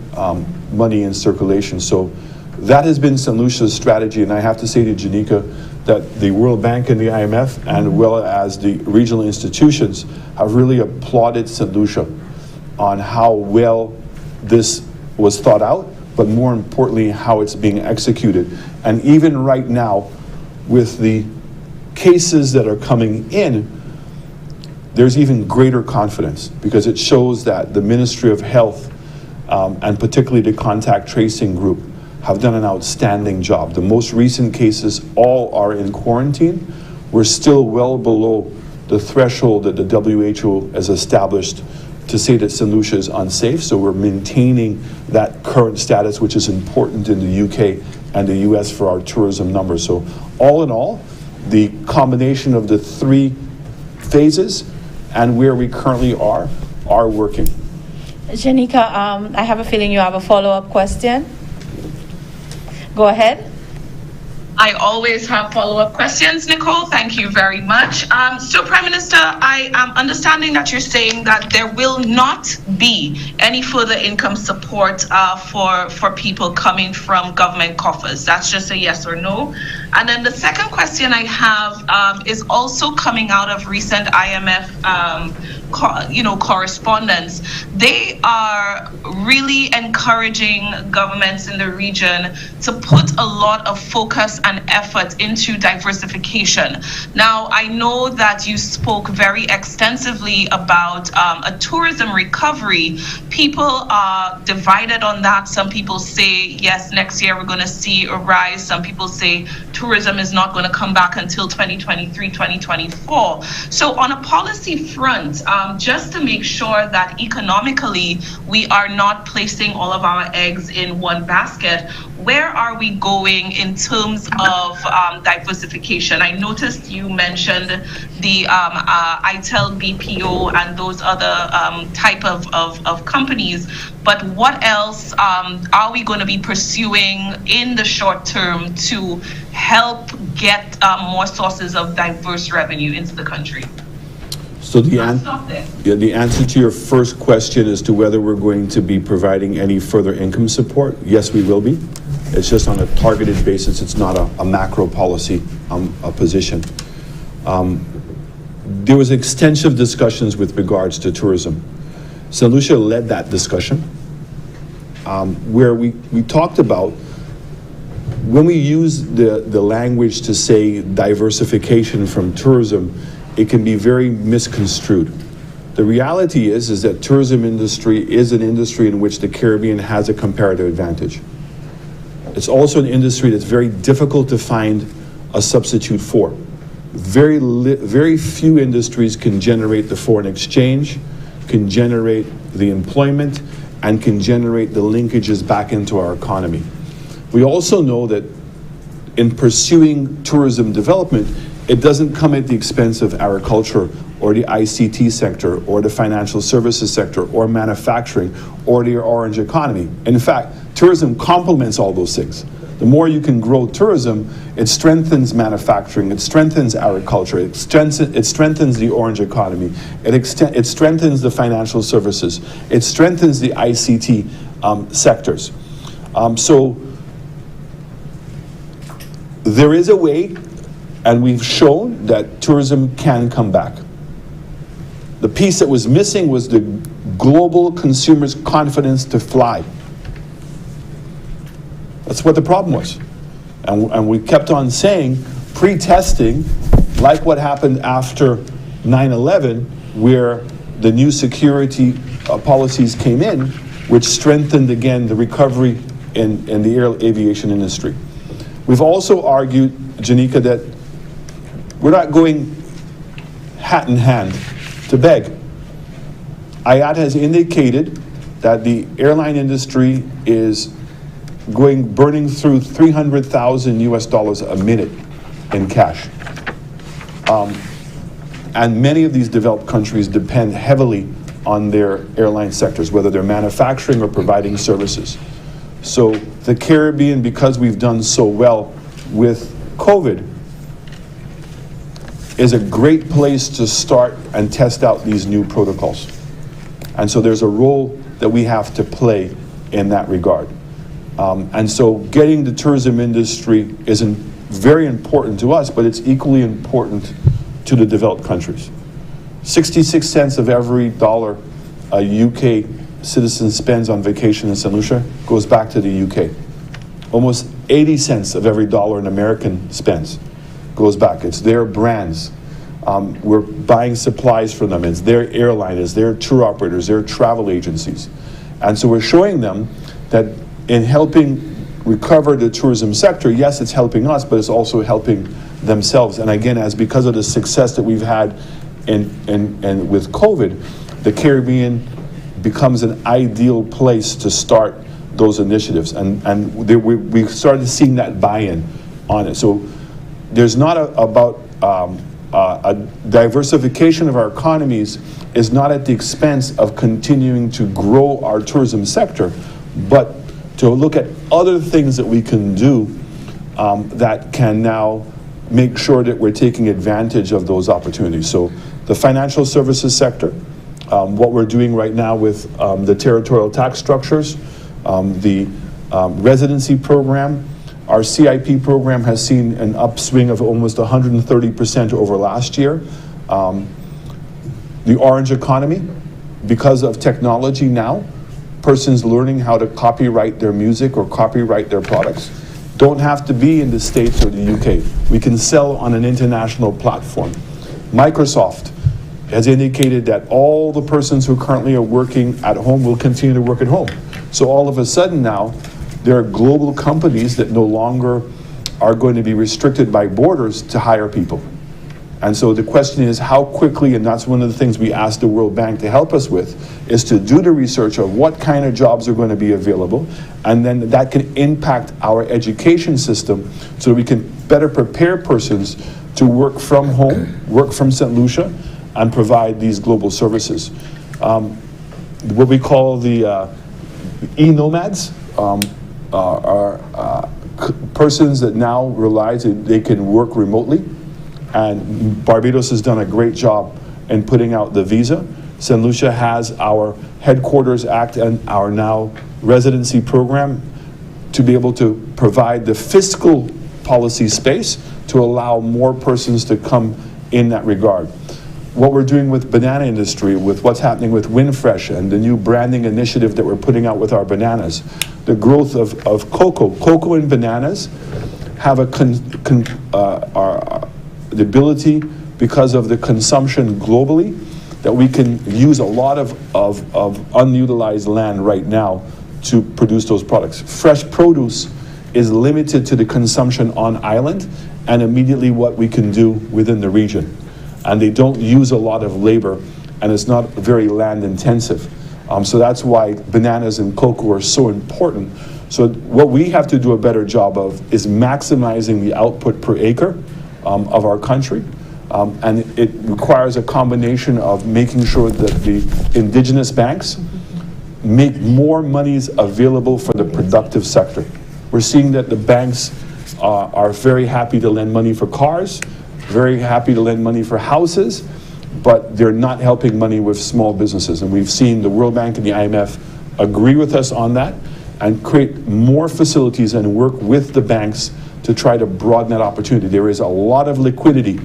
money in circulation. So that has been St. Lucia's strategy, and I have to say to Janika that the World Bank and the IMF, and well as the regional institutions, have really applauded St. Lucia on how well this was thought out, but more importantly, how it's being executed. And even right now, with the cases that are coming in, there's even greater confidence because it shows that the Ministry of Health and particularly the contact tracing group have done an outstanding job. The most recent cases all are in quarantine. We're still well below the threshold that the WHO has established to say that St. Lucia is unsafe, so we're maintaining that current status, which is important in the UK and the US for our tourism numbers. So all in all, the combination of the three phases and where we currently are working. Janika, I have a feeling you have a follow-up question. Go ahead. I always have follow-up questions, Nicole. Thank you very much. So, Prime Minister, I am understanding that you're saying that there will not be any further income support for people coming from government coffers. That's just a yes or no. And then the second question I have is also coming out of recent IMF correspondence. They are really encouraging governments in the region to put a lot of focus and effort into diversification. Now, I know that you spoke very extensively about a tourism recovery. People are divided on that. Some people say, yes, next year we're going to see a rise. Some people say tourism is not going to come back until 2023, 2024. So on a policy front, just to make sure that economically we are not placing all of our eggs in one basket, where are we going in terms of diversification? I noticed you mentioned the ITEL BPO and those other type of companies, but what else are we going to be pursuing in the short term to help get more sources of diverse revenue into the country? So the answer to your first question as to whether we're going to be providing any further income support, yes, we will be. It's just on a targeted basis. It's not a macro policy position. There was extensive discussions with regards to tourism. St. Lucia led that discussion where we talked about when we use the language to say diversification from tourism, it can be very misconstrued. The reality is that tourism industry is an industry in which the Caribbean has a comparative advantage. It's also an industry that's very difficult to find a substitute for. Very few industries can generate the foreign exchange, can generate the employment, and can generate the linkages back into our economy. We also know that in pursuing tourism development, it doesn't come at the expense of agriculture or the ICT sector or the financial services sector or manufacturing or the orange economy. In fact, tourism complements all those things. The more you can grow tourism, it strengthens manufacturing, it strengthens agriculture, it strengthens the orange economy, it strengthens the financial services, it strengthens the ICT sectors. So there is a way And we've shown that tourism can come back. The piece that was missing was the global consumers' confidence to fly. That's what the problem was. And we kept on saying, pre-testing, like what happened after 9/11, where the new security policies came in, which strengthened again the recovery in the air aviation industry. We've also argued, Janika, that we're not going hat in hand to beg. IATA has indicated that the airline industry is burning through $300,000 a minute in cash. And many of these developed countries depend heavily on their airline sectors, whether they're manufacturing or providing services. So the Caribbean, because we've done so well with COVID, is a great place to start and test out these new protocols. And so there's a role that we have to play in that regard. And so getting the tourism industry isn't very important to us, but it's equally important to the developed countries. 66 cents of every dollar a UK citizen spends on vacation in St. Lucia goes back to the UK. Almost 80 cents of every dollar an American spends goes back. It's their brands. We're buying supplies from them. It's their airline, it's their tour operators, their travel agencies. And so we're showing them that in helping recover the tourism sector, yes, it's helping us, but it's also helping themselves. And again, because of the success that we've had in with COVID, the Caribbean becomes an ideal place to start those initiatives. And we started seeing that buy-in on it. So there's not about a diversification of our economies is not at the expense of continuing to grow our tourism sector, but to look at other things that we can do that can now make sure that we're taking advantage of those opportunities. So the financial services sector, what we're doing right now with the territorial tax structures, the residency program, our CIP program has seen an upswing of almost 130% over last year. The orange economy, because of technology now, persons learning how to copyright their music or copyright their products don't have to be in the States or the UK. We can sell on an international platform. Microsoft has indicated that all the persons who currently are working at home will continue to work at home. So all of a sudden now, there are global companies that no longer are going to be restricted by borders to hire people. And so the question is how quickly, and that's one of the things we asked the World Bank to help us with, is to do the research of what kind of jobs are going to be available, and then that can impact our education system so that we can better prepare persons to work from home, work from St. Lucia, and provide these global services. What we call the e-nomads are persons that now realize that they can work remotely. And Barbados has done a great job in putting out the visa. St. Lucia has our Headquarters Act and our now residency program to be able to provide the fiscal policy space to allow more persons to come in that regard. What we're doing with banana industry, with what's happening with Windfresh and the new branding initiative that we're putting out with our bananas, the growth of cocoa. Cocoa and bananas have the ability, because of the consumption globally, that we can use a lot of unutilized land right now to produce those products. Fresh produce is limited to the consumption on island and immediately what we can do within the region. And they don't use a lot of labor, and it's not very land intensive. So that's why bananas and cocoa are so important. So what we have to do a better job of is maximizing the output per acre of our country. And it requires a combination of making sure that the indigenous banks make more monies available for the productive sector. We're seeing that the banks are very happy to lend money for cars, very happy to lend money for houses, but they're not helping money with small businesses. And we've seen the World Bank and the IMF agree with us on that and create more facilities and work with the banks to try to broaden that opportunity. There is a lot of liquidity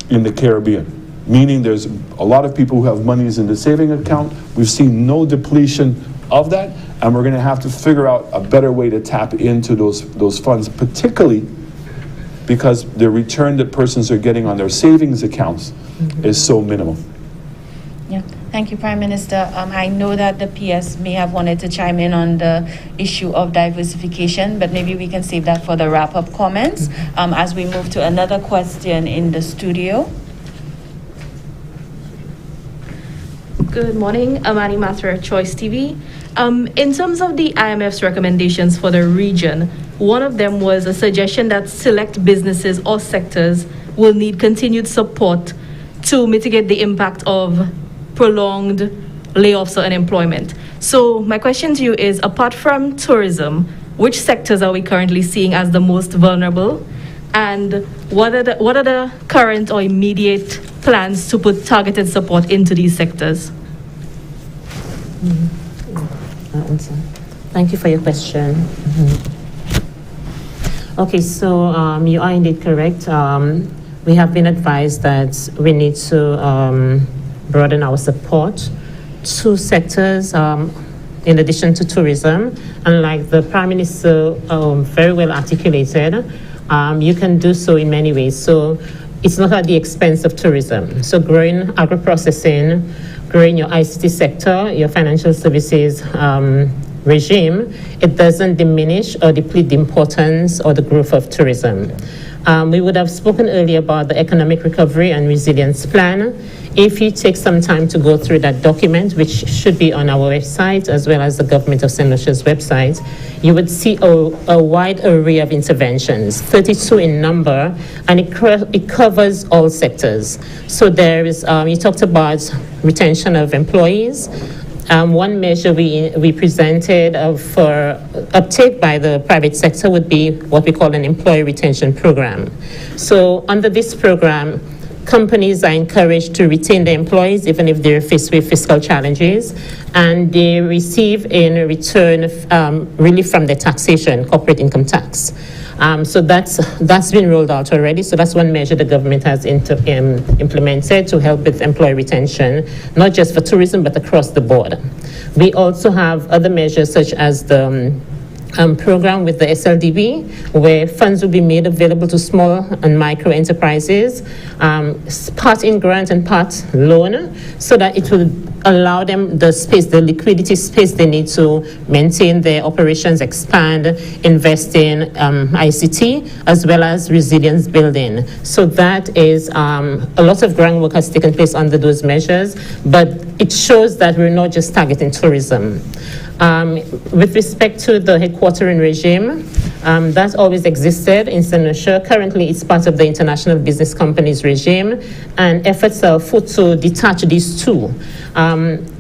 in the Caribbean, meaning there's a lot of people who have monies in the saving account. We've seen no depletion of that, and we're going to have to figure out a better way to tap into those funds, particularly because the return that persons are getting on their savings accounts is so minimal. Yeah, thank you, Prime Minister. I know that the PS may have wanted to chime in on the issue of diversification, but maybe we can save that for the wrap-up comments as we move to another question in the studio. Good morning, Amani Mathur, Choice TV. In terms of the IMF's recommendations for the region, one of them was a suggestion that select businesses or sectors will need continued support to mitigate the impact of prolonged layoffs or unemployment. So my question to you is, apart from tourism, which sectors are we currently seeing as the most vulnerable? And what are the current or immediate plans to put targeted support into these sectors? Thank you for your question. Okay, so you are indeed correct. We have been advised that we need to broaden our support to sectors in addition to tourism. And like the Prime Minister very well articulated, you can do so in many ways. So it's not at the expense of tourism. So growing agro-processing, growing your ICT sector, your financial services regime, it doesn't diminish or deplete the importance or the growth of tourism. We would have spoken earlier about the Economic Recovery and Resilience Plan. If you take some time to go through that document, which should be on our website as well as the Government of St. Lucia's website, you would see a wide array of interventions, 32 in number, and it covers all sectors. So there is, you talked about retention of employees. One measure we presented for uptake by the private sector would be what we call an employee retention program. So under this program, companies are encouraged to retain their employees even if they're faced with fiscal challenges, and they receive in return relief from their taxation, corporate income tax. So that's been rolled out already. So that's one measure the government has implemented to help with employee retention, not just for tourism, but across the board. We also have other measures such as the program with the SLDB, where funds will be made available to small and micro enterprises, part in grant and part loan, so that it will allow them the space, the liquidity space they need to maintain their operations, expand, invest in ICT, as well as resilience building. So that is, a lot of groundwork has taken place under those measures, but it shows that we're not just targeting tourism. With respect to the headquartering regime, that always existed in St. Lucia. Currently, it's part of the International Business Companies regime, and efforts are afoot to detach these two.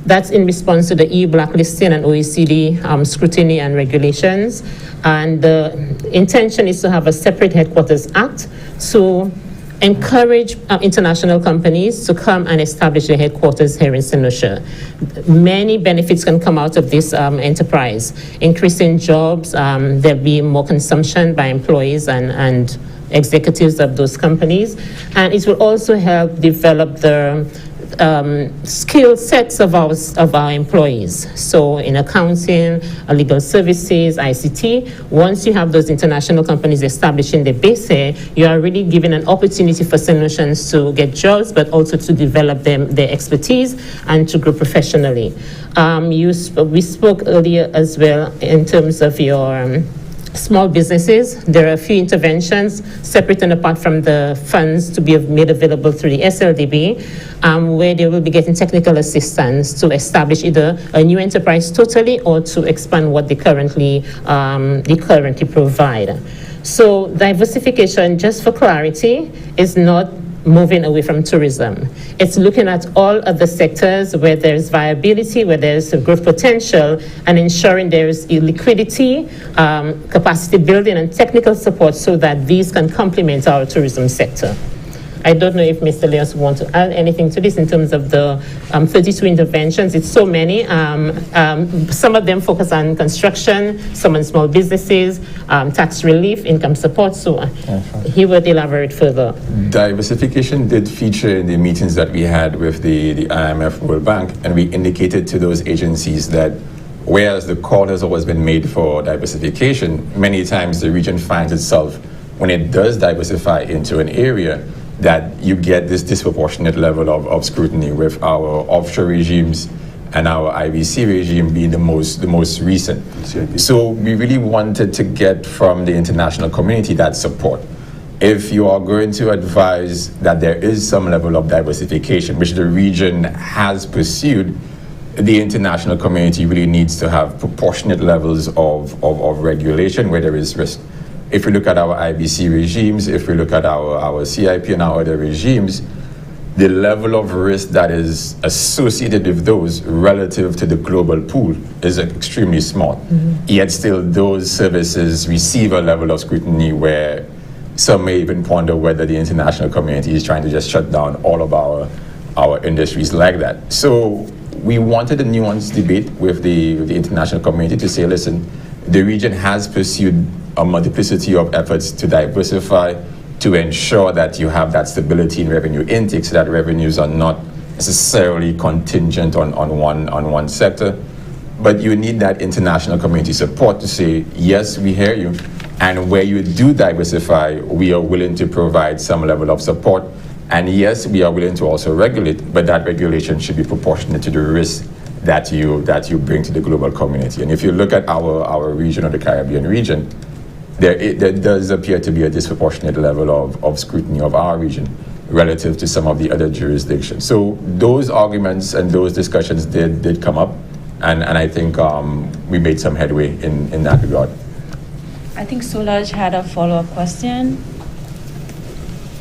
That's in response to the EU blacklisting and OECD scrutiny and regulations. And the intention is to have a separate Headquarters Act to encourage international companies to come and establish their headquarters here in St. Lucia. Many benefits can come out of this enterprise. Increasing jobs, there'll be more consumption by employees and executives of those companies. And it will also help develop the skill sets of our employees. So in accounting, legal services, ICT, once you have those international companies establishing their base here, you are really giving an opportunity for St. Lucians to get jobs, but also to develop their expertise and to grow professionally. We spoke earlier as well in terms of your small businesses. There are a few interventions separate and apart from the funds to be made available through the SLDB, where they will be getting technical assistance to establish either a new enterprise totally or to expand what they currently provide. So diversification, just for clarity, is not moving away from tourism. It's looking at all other sectors where there's viability, where there's growth potential, and ensuring there's liquidity, capacity building, and technical support so that these can complement our tourism sector. I don't know if Mr. Leos wants to add anything to this in terms of the 32 interventions. It's so many. Some of them focus on construction, some on small businesses, tax relief, income support. So he would elaborate further. Diversification did feature in the meetings that we had with the IMF World Bank, and we indicated to those agencies that whereas the call has always been made for diversification, many times the region finds itself, when it does diversify into an area, that you get this disproportionate level of scrutiny, with our offshore regimes and our IBC regime being the most recent. So we really wanted to get from the international community that support. If you are going to advise that there is some level of diversification, which the region has pursued, the international community really needs to have proportionate levels of regulation where there is risk. If we look at our IBC regimes, if we look at our CIP and our other regimes, the level of risk that is associated with those relative to the global pool is extremely small. Yet still those services receive a level of scrutiny where some may even ponder whether the international community is trying to just shut down all of our industries like that. So we wanted a nuanced debate with the international community to say, listen, the region has pursued a multiplicity of efforts to diversify, to ensure that you have that stability in revenue intake, so that revenues are not necessarily contingent on one sector. But you need that international community support to say, yes, we hear you, and where you do diversify, we are willing to provide some level of support. And yes, we are willing to also regulate, but that regulation should be proportionate to the risk that you bring to the global community. And if you look at our region, or the Caribbean region, there does appear to be a disproportionate level of scrutiny of our region relative to some of the other jurisdictions. So those arguments and those discussions did come up, and I think we made some headway in that regard. I think Solange had a follow-up question.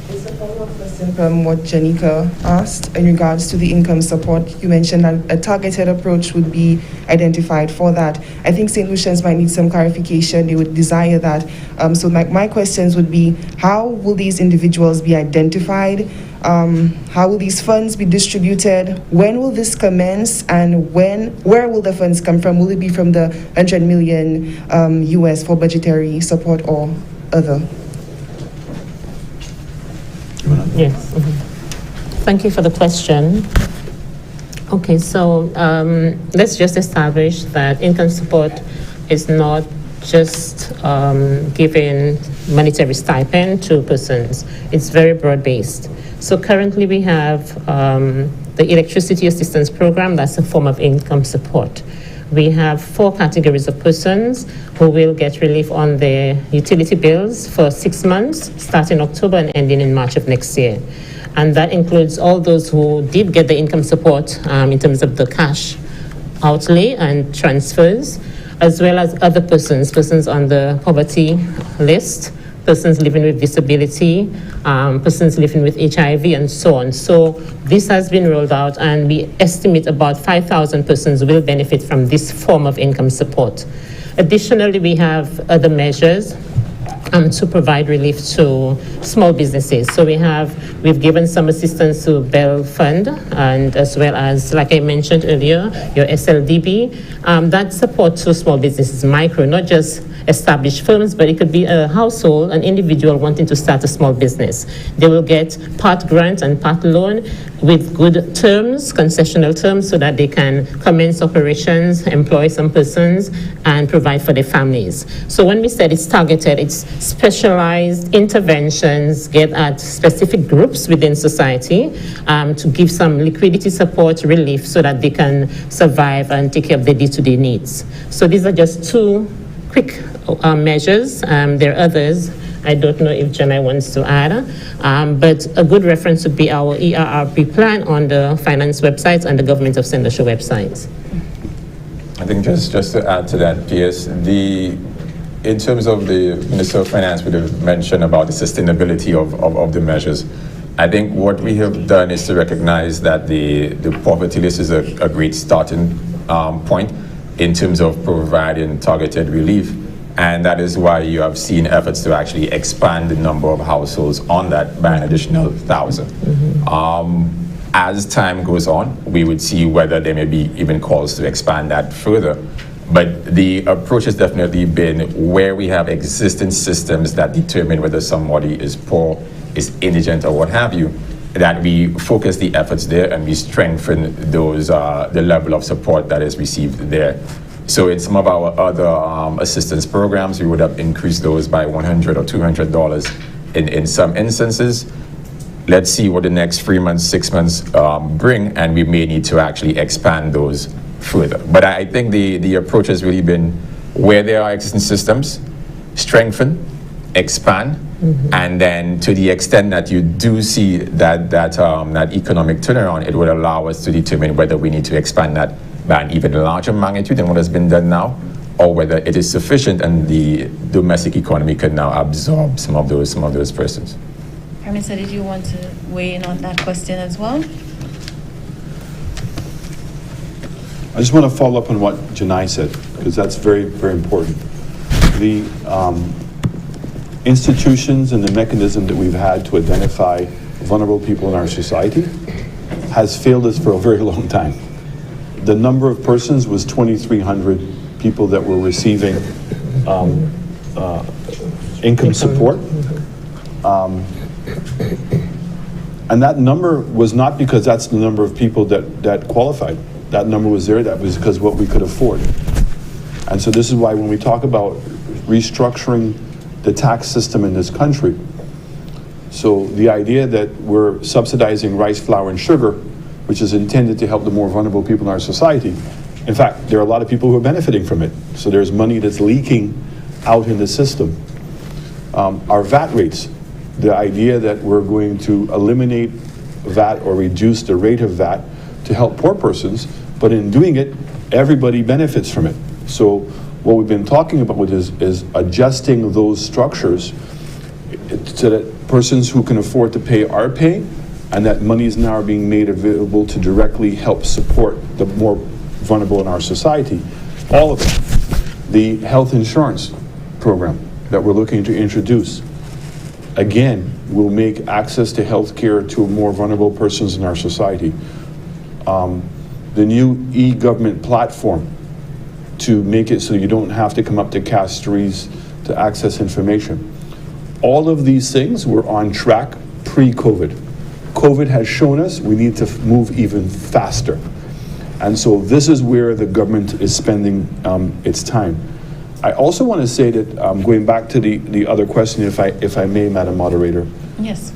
It's a follow-up question from what Janika asked in regards to the income support. You mentioned that a targeted approach would be identified for that. I think St. Lucians might need some clarification. They would desire that. So my questions would be, how will these individuals be identified? How will these funds be distributed? When will this commence? And where will the funds come from? Will it be from the 100 million US for budgetary support or other? Yes. Thank you for the question. Okay, so let's just establish that income support is not just giving monetary stipend to persons. It's very broad-based. So currently we have the electricity assistance program. That's a form of income support. We have 4 categories of persons who will get relief on their utility bills for 6 months, starting October and ending in March of next year. And that includes all those who did get the income support in terms of the cash outlay and transfers, as well as other persons on the poverty list, persons living with disability, persons living with HIV, and so on. So this has been rolled out, and we estimate about 5,000 persons will benefit from this form of income support. Additionally, we have other measures to provide relief to small businesses. So we've given some assistance to Bell Fund, and as well as, like I mentioned earlier, your SLDB. That support to small businesses, micro, not just established firms, but it could be a household, an individual wanting to start a small business. They will get part grant and part loan with good terms, concessional terms, so that they can commence operations, employ some persons, and provide for their families. So when we said it's targeted, it's specialized interventions get at specific groups within society to give some liquidity support, relief, so that they can survive and take care of their day-to-day needs. So these are just 2 quick measures. There are others. I don't know if Janai wants to add, but a good reference would be our ERRP plan on the finance websites and the Government of St. Lucia websites. I think just to add to that, PS, in terms of the Minister of Finance, would have mentioned about the sustainability of the measures. I think what we have done is to recognize that the poverty list is a great starting point in terms of providing targeted relief. And that is why you have seen efforts to actually expand the number of households on that by an additional 1,000. As time goes on, we would see whether there may be even calls to expand that further. But the approach has definitely been where we have existing systems that determine whether somebody is poor, is indigent, or what have you, that we focus the efforts there and we strengthen those the level of support that is received there. So in some of our other assistance programs, we would have increased those by $100 or $200 in some instances. Let's see what the next 3 months, 6 months bring, and we may need to actually expand those further. But I think the approach has really been where there are existing systems, strengthen, expand, and then to the extent that you do see that economic turnaround, it would allow us to determine whether we need to expand that by an even larger magnitude than what has been done now, or whether it is sufficient and the domestic economy can now absorb some of those persons. Prime Minister, did you want to weigh in on that question as well? I just want to follow up on what Janai said, because that's very, very important. The institutions and the mechanism that we've had to identify vulnerable people in our society has failed us for a very long time. The number of persons was 2,300 people that were receiving income support. And that number was not because that's the number of people that qualified. That number was there, that was because what we could afford. And so this is why when we talk about restructuring the tax system in this country, so the idea that we're subsidizing rice, flour, and sugar, which is intended to help the more vulnerable people in our society, in fact, there are a lot of people who are benefiting from it. So there's money that's leaking out in the system. Our VAT rates, the idea that we're going to eliminate VAT or reduce the rate of VAT to help poor persons, but in doing it, everybody benefits from it. So what we've been talking about is adjusting those structures so that persons who can afford to pay are paying, and that money is now being made available to directly help support the more vulnerable in our society. All of it. The health insurance program that we're looking to introduce, again, will make access to health care to more vulnerable persons in our society. The new e-government platform to make it so you don't have to come up to Castries to access information. All of these things were on track pre-COVID. COVID has shown us we need to move even faster. And so this is where the government is spending its time. I also want to say that, going back to the other question, if I may, Madam Moderator. Yes.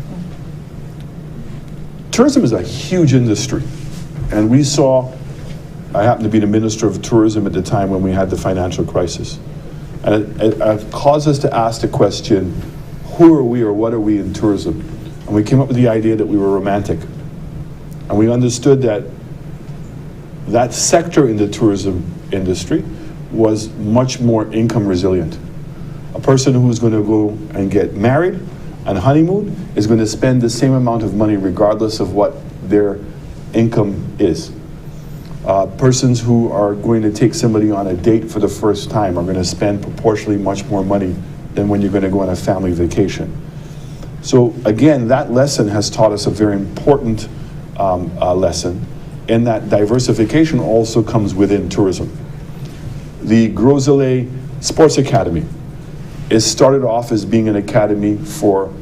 Tourism is a huge industry. And we saw, I happened to be the Minister of Tourism at the time when we had the financial crisis. And it caused us to ask the question, who are we or what are we in tourism? And we came up with the idea that we were romantic. And we understood that that sector in the tourism industry was much more income resilient. A person who's going to go and get married and honeymoon is going to spend the same amount of money regardless of what their income is. Persons who are going to take somebody on a date for the first time are going to spend proportionally much more money than when you're going to go on a family vacation. So again, that lesson has taught us a very important lesson, in that diversification also comes within tourism. The Groselet Sports Academy is started off as being an academy for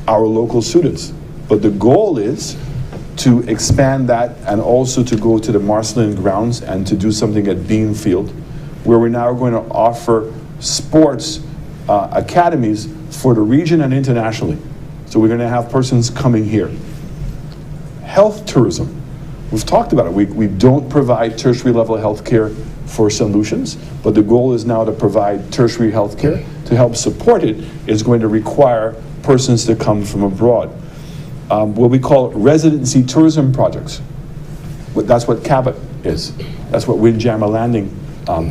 our local students, but the goal is to expand that and also to go to the Marceline grounds and to do something at Beanfield, where we're now going to offer sports academies for the region and internationally. So we're going to have persons coming here. Health tourism, we've talked about it. We don't provide tertiary level health care for solutions, but the goal is now to provide tertiary health care. To help support it is going to require persons to come from abroad. What we call residency tourism projects. That's what Cabot is. That's what Windjammer Landing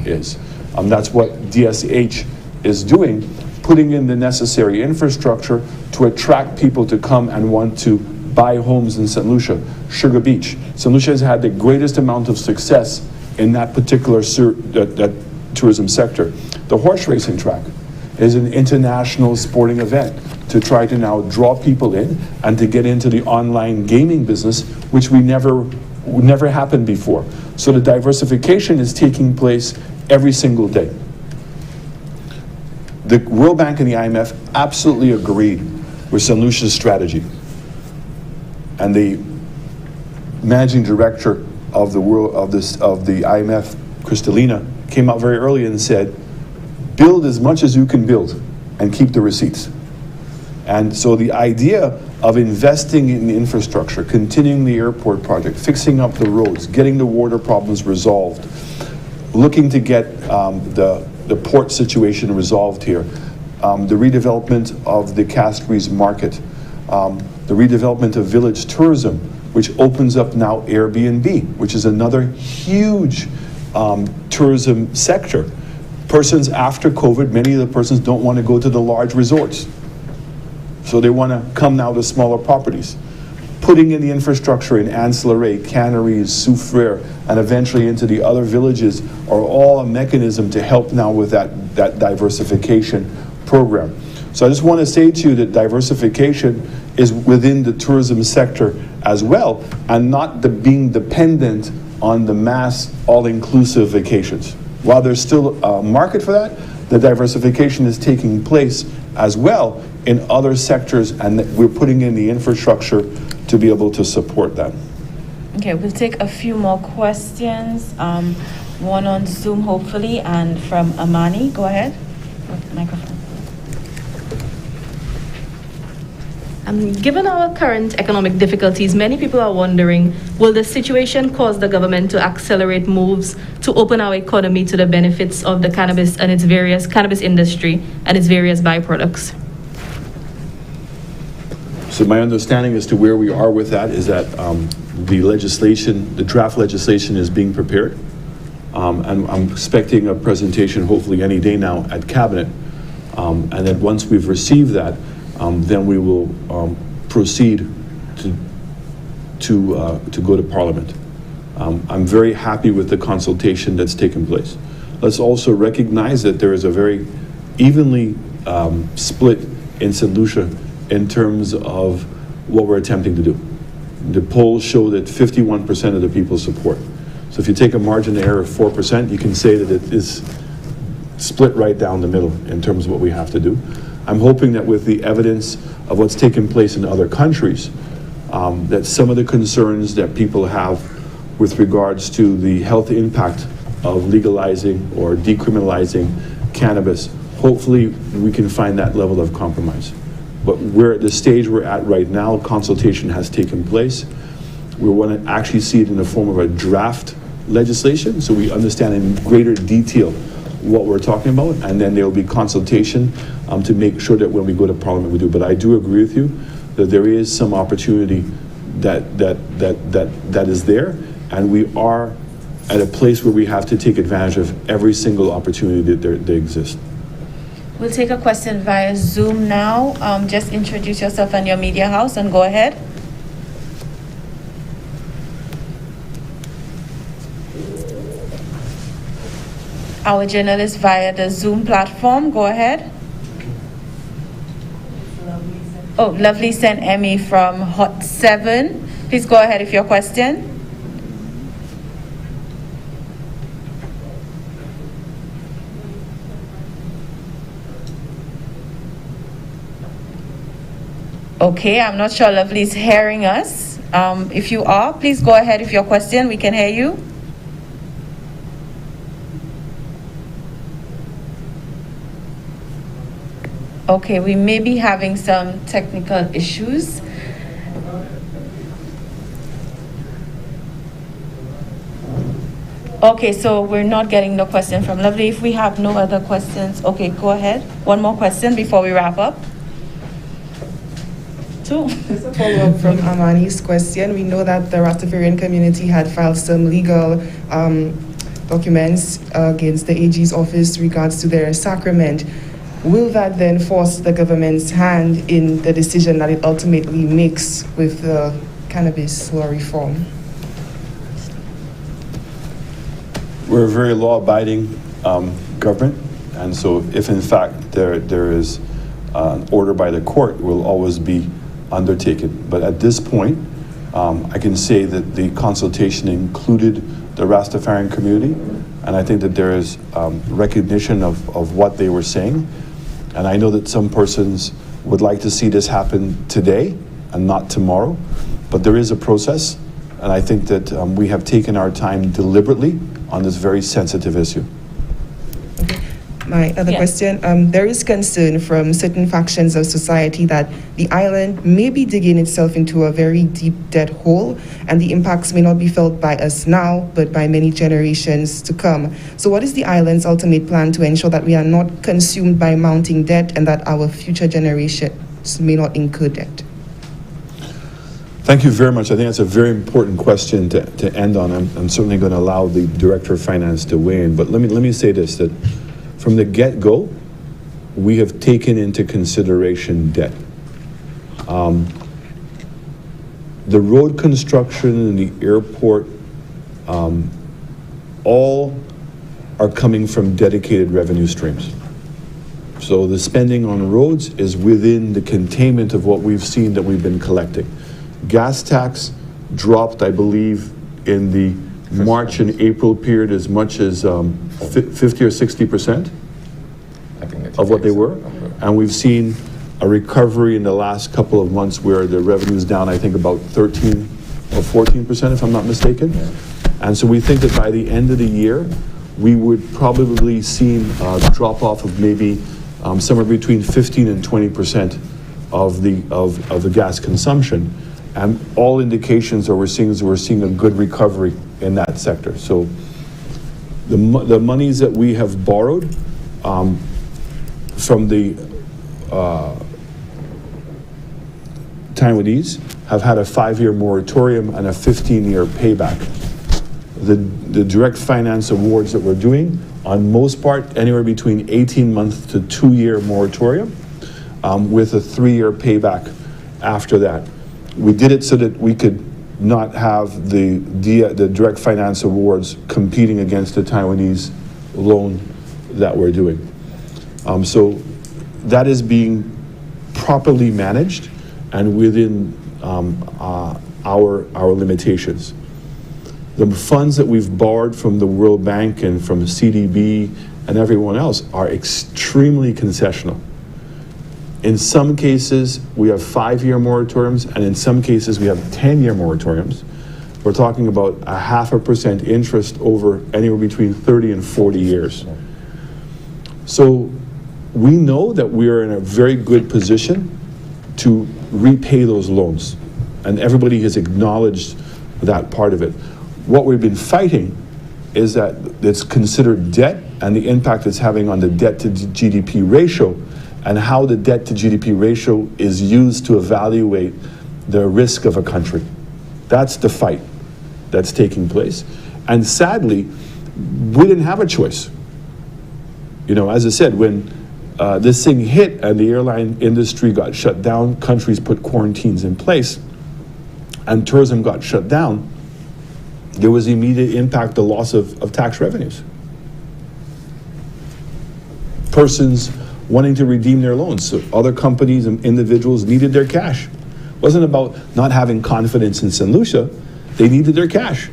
is. That's what DSH is doing, putting in the necessary infrastructure to attract people to come and want to buy homes in St. Lucia. Sugar Beach. St. Lucia has had the greatest amount of success in that particular that tourism sector. The horse racing track. is an international sporting event to try to now draw people in and to get into the online gaming business, which never happened before. So the diversification is taking place every single day. The World Bank and the IMF absolutely agreed with St. Lucia's strategy. And the managing director of the IMF, Kristalina, came out very early and said, build as much as you can build and keep the receipts. And so the idea of investing in infrastructure, continuing the airport project, fixing up the roads, getting the water problems resolved, looking to get the port situation resolved here, the redevelopment of the Castries market, the redevelopment of village tourism, which opens up now Airbnb, which is another huge tourism sector. Persons after COVID, many of the persons don't want to go to the large resorts. So they want to come now to smaller properties. Putting in the infrastructure in Ancillary, Canneries, Soufrière, and eventually into the other villages are all a mechanism to help now with that diversification program. So I just want to say to you that diversification is within the tourism sector as well, and not being dependent on the mass all-inclusive vacations. While there's still a market for that, the diversification is taking place as well in other sectors, and we're putting in the infrastructure to be able to support that. Okay, we'll take a few more questions. One on Zoom, hopefully, and from Amani. Go ahead. Microphone. Given our current economic difficulties, many people are wondering, will the situation cause the government to accelerate moves to open our economy to the benefits of the cannabis and its various cannabis industry and its various byproducts? So my understanding as to where we are with that is that the draft legislation is being prepared. And I'm expecting a presentation hopefully any day now at Cabinet. And then once we've received that, then we will proceed to go to Parliament. I'm very happy with the consultation that's taken place. Let's also recognize that there is a very evenly split in St. Lucia in terms of what we're attempting to do. The polls show that 51% of the people support. So if you take a margin of error of 4%, you can say that it is split right down the middle in terms of what we have to do. I'm hoping that with the evidence of what's taken place in other countries, that some of the concerns that people have with regards to the health impact of legalizing or decriminalizing cannabis, hopefully we can find that level of compromise. But we're at the stage we're at right now. Consultation has taken place. We want to actually see it in the form of a draft legislation so we understand in greater detail what we're talking about, and then there will be consultation to make sure that when we go to Parliament we do. But I do agree with you that there is some opportunity that is there, and we are at a place where we have to take advantage of every single opportunity that exists. We'll take a question via Zoom now. Just introduce yourself and your media house and go ahead. Our journalist via the Zoom platform, go ahead. Oh, Lovely sent Emmy from Hot 7. Please go ahead with your question. Okay, I'm not sure Lovely's hearing us. If you are, please go ahead with your question. We can hear you. Okay, we may be having some technical issues. Okay, so we're not getting the question from Lovely. If we have no other questions, okay, go ahead. One more question before we wrap up. Just a follow-up from Amani's question. We know that the Rastafarian community had filed some legal documents against the AG's office regards to their sacrament. Will that then force the government's hand in the decision that it ultimately makes with the cannabis law reform? We're a very law-abiding government, And so if in fact there is an order by the court, it will always be undertaken. But at this point, I can say that the consultation included the Rastafarian community, and I think that there is recognition of what they were saying. And I know that some persons would like to see this happen today and not tomorrow, but there is a process, and I think that we have taken our time deliberately on this very sensitive issue. My other question, there is concern from certain factions of society that the island may be digging itself into a very deep debt hole, and the impacts may not be felt by us now, but by many generations to come. So what is the island's ultimate plan to ensure that we are not consumed by mounting debt and that our future generations may not incur debt? Thank you very much. I think that's a very important question to end on. I'm certainly going to allow the Director of Finance to weigh in, but let me say this, that from the get-go, we have taken into consideration debt. The road construction and the airport, all are coming from dedicated revenue streams. So the spending on roads is within the containment of what we've seen that we've been collecting. Gas tax dropped, I believe, in the March and April period as much as 50 or 60% of what they were. And we've seen a recovery in the last couple of months where the revenue is down, I think, about 13 or 14%, if I'm not mistaken. And so we think that by the end of the year, we would probably see a drop off of maybe somewhere between 15 and 20% of the gas consumption. And all indications are we're seeing a good recovery in that sector. So the monies that we have borrowed from the Taiwanese have had a 5-year moratorium and a 15-year payback. The direct finance awards that we're doing, on most part, anywhere between 18-month to 2-year moratorium with a 3-year payback after that. We did it so that we could not have the direct finance awards competing against the Taiwanese loan that we're doing. So that is being properly managed and within our limitations. The funds that we've borrowed from the World Bank and from CDB and everyone else are extremely concessional. In some cases, we have 5-year moratoriums, and in some cases, we have 10-year moratoriums. We're talking about 0.5% interest over anywhere between 30 and 40 years. So we know that we are in a very good position to repay those loans, and everybody has acknowledged that part of it. What we've been fighting is that it's considered debt and the impact it's having on the debt to GDP ratio, and how the debt to GDP ratio is used to evaluate the risk of a country. That's the fight that's taking place. And sadly, we didn't have a choice. You know, as I said, when this thing hit and the airline industry got shut down, countries put quarantines in place, and tourism got shut down, there was immediate impact, the loss of tax revenues. Persons wanting to redeem their loans. So other companies and individuals needed their cash. It wasn't about not having confidence in St. Lucia. They needed their cash.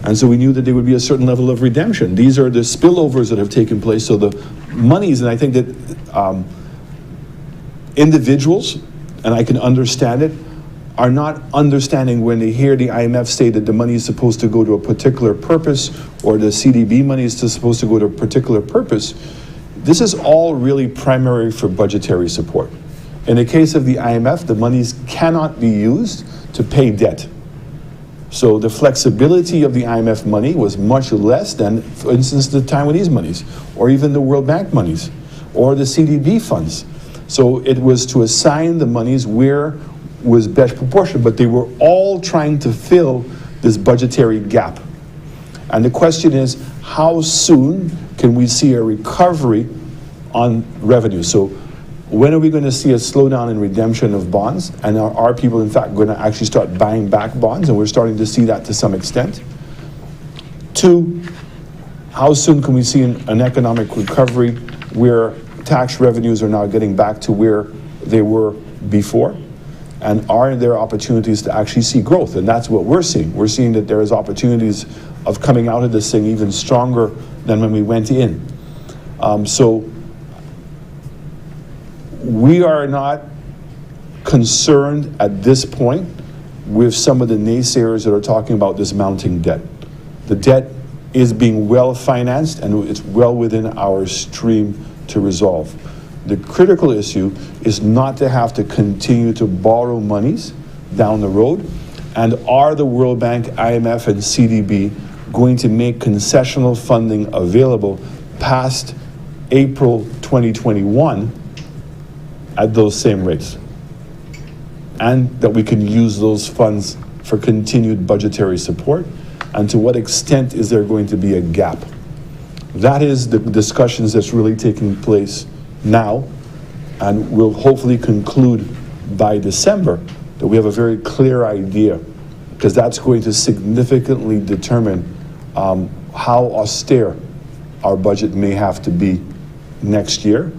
And so we knew that there would be a certain level of redemption. These are the spillovers that have taken place. So the monies, and I think that individuals, and I can understand it, are not understanding when they hear the IMF say that the money is supposed to go to a particular purpose, or the CDB money is supposed to go to a particular purpose. This is all really primary for budgetary support. In the case of the IMF, the monies cannot be used to pay debt. So the flexibility of the IMF money was much less than, for instance, the Taiwanese monies, or even the World Bank monies, or the CDB funds. So it was to assign the monies where was best proportioned, but they were all trying to fill this budgetary gap. And the question is, how soon can we see a recovery on revenue? So when are we going to see a slowdown in redemption of bonds? And are people, in fact, going to actually start buying back bonds? And we're starting to see that to some extent. 2, how soon can we see an economic recovery where tax revenues are now getting back to where they were before? And are there opportunities to actually see growth? And that's what we're seeing. We're seeing that there is opportunities of coming out of this thing even stronger than when we went in. So we are not concerned at this point with some of the naysayers that are talking about this mounting debt. The debt is being well financed and it's well within our stream to resolve. The critical issue is not to have to continue to borrow monies down the road. And are the World Bank, IMF, and CDB going to make concessional funding available past April 2021 at those same rates? And that we can use those funds for continued budgetary support? And to what extent is there going to be a gap? That is the discussions that's really taking place now, and will hopefully conclude by December, that we have a very clear idea, because that's going to significantly determine how austere our budget may have to be next year,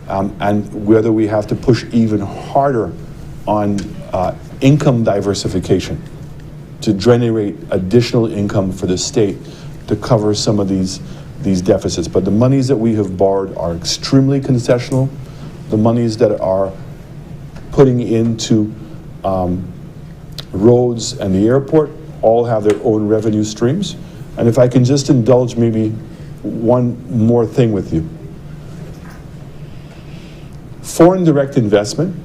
and whether we have to push even harder on income diversification to generate additional income for the state to cover some of these deficits. But the monies that we have borrowed are extremely concessional. The monies that are putting into roads and the airport all have their own revenue streams. And if I can just indulge maybe one more thing with you. Foreign direct investment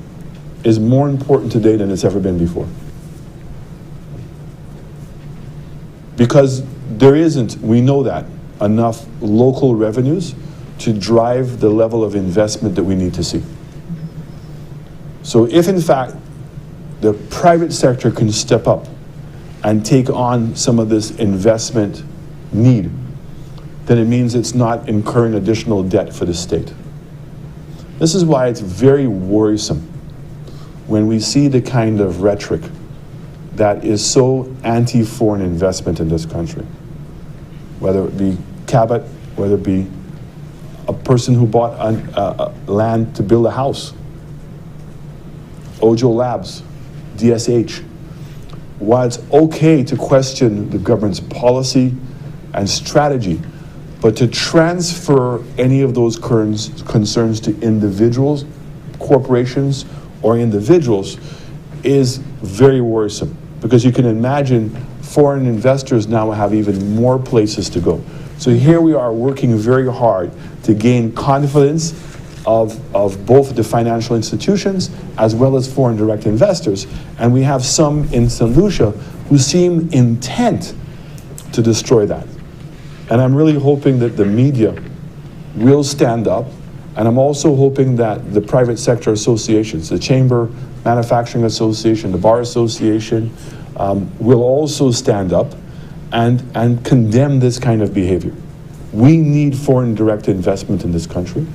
is more important today than it's ever been before. Because there isn't, we know that, enough local revenues to drive the level of investment that we need to see. So if in fact the private sector can step up and take on some of this investment need, then it means it's not incurring additional debt for the state. This is why it's very worrisome when we see the kind of rhetoric that is so anti-foreign investment in this country. Whether it be Cabot, whether it be a person who bought land to build a house, Ojo Labs, DSH. While it's okay to question the government's policy and strategy, but to transfer any of those concerns to individuals, corporations, or individuals is very worrisome, because you can imagine foreign investors now have even more places to go. So here we are working very hard to gain confidence of both the financial institutions as well as foreign direct investors. And we have some in St. Lucia who seem intent to destroy that. And I'm really hoping that the media will stand up. And I'm also hoping that the private sector associations, the Chamber Manufacturing Association, the Bar Association, will also stand up and condemn this kind of behavior. We need foreign direct investment in this country.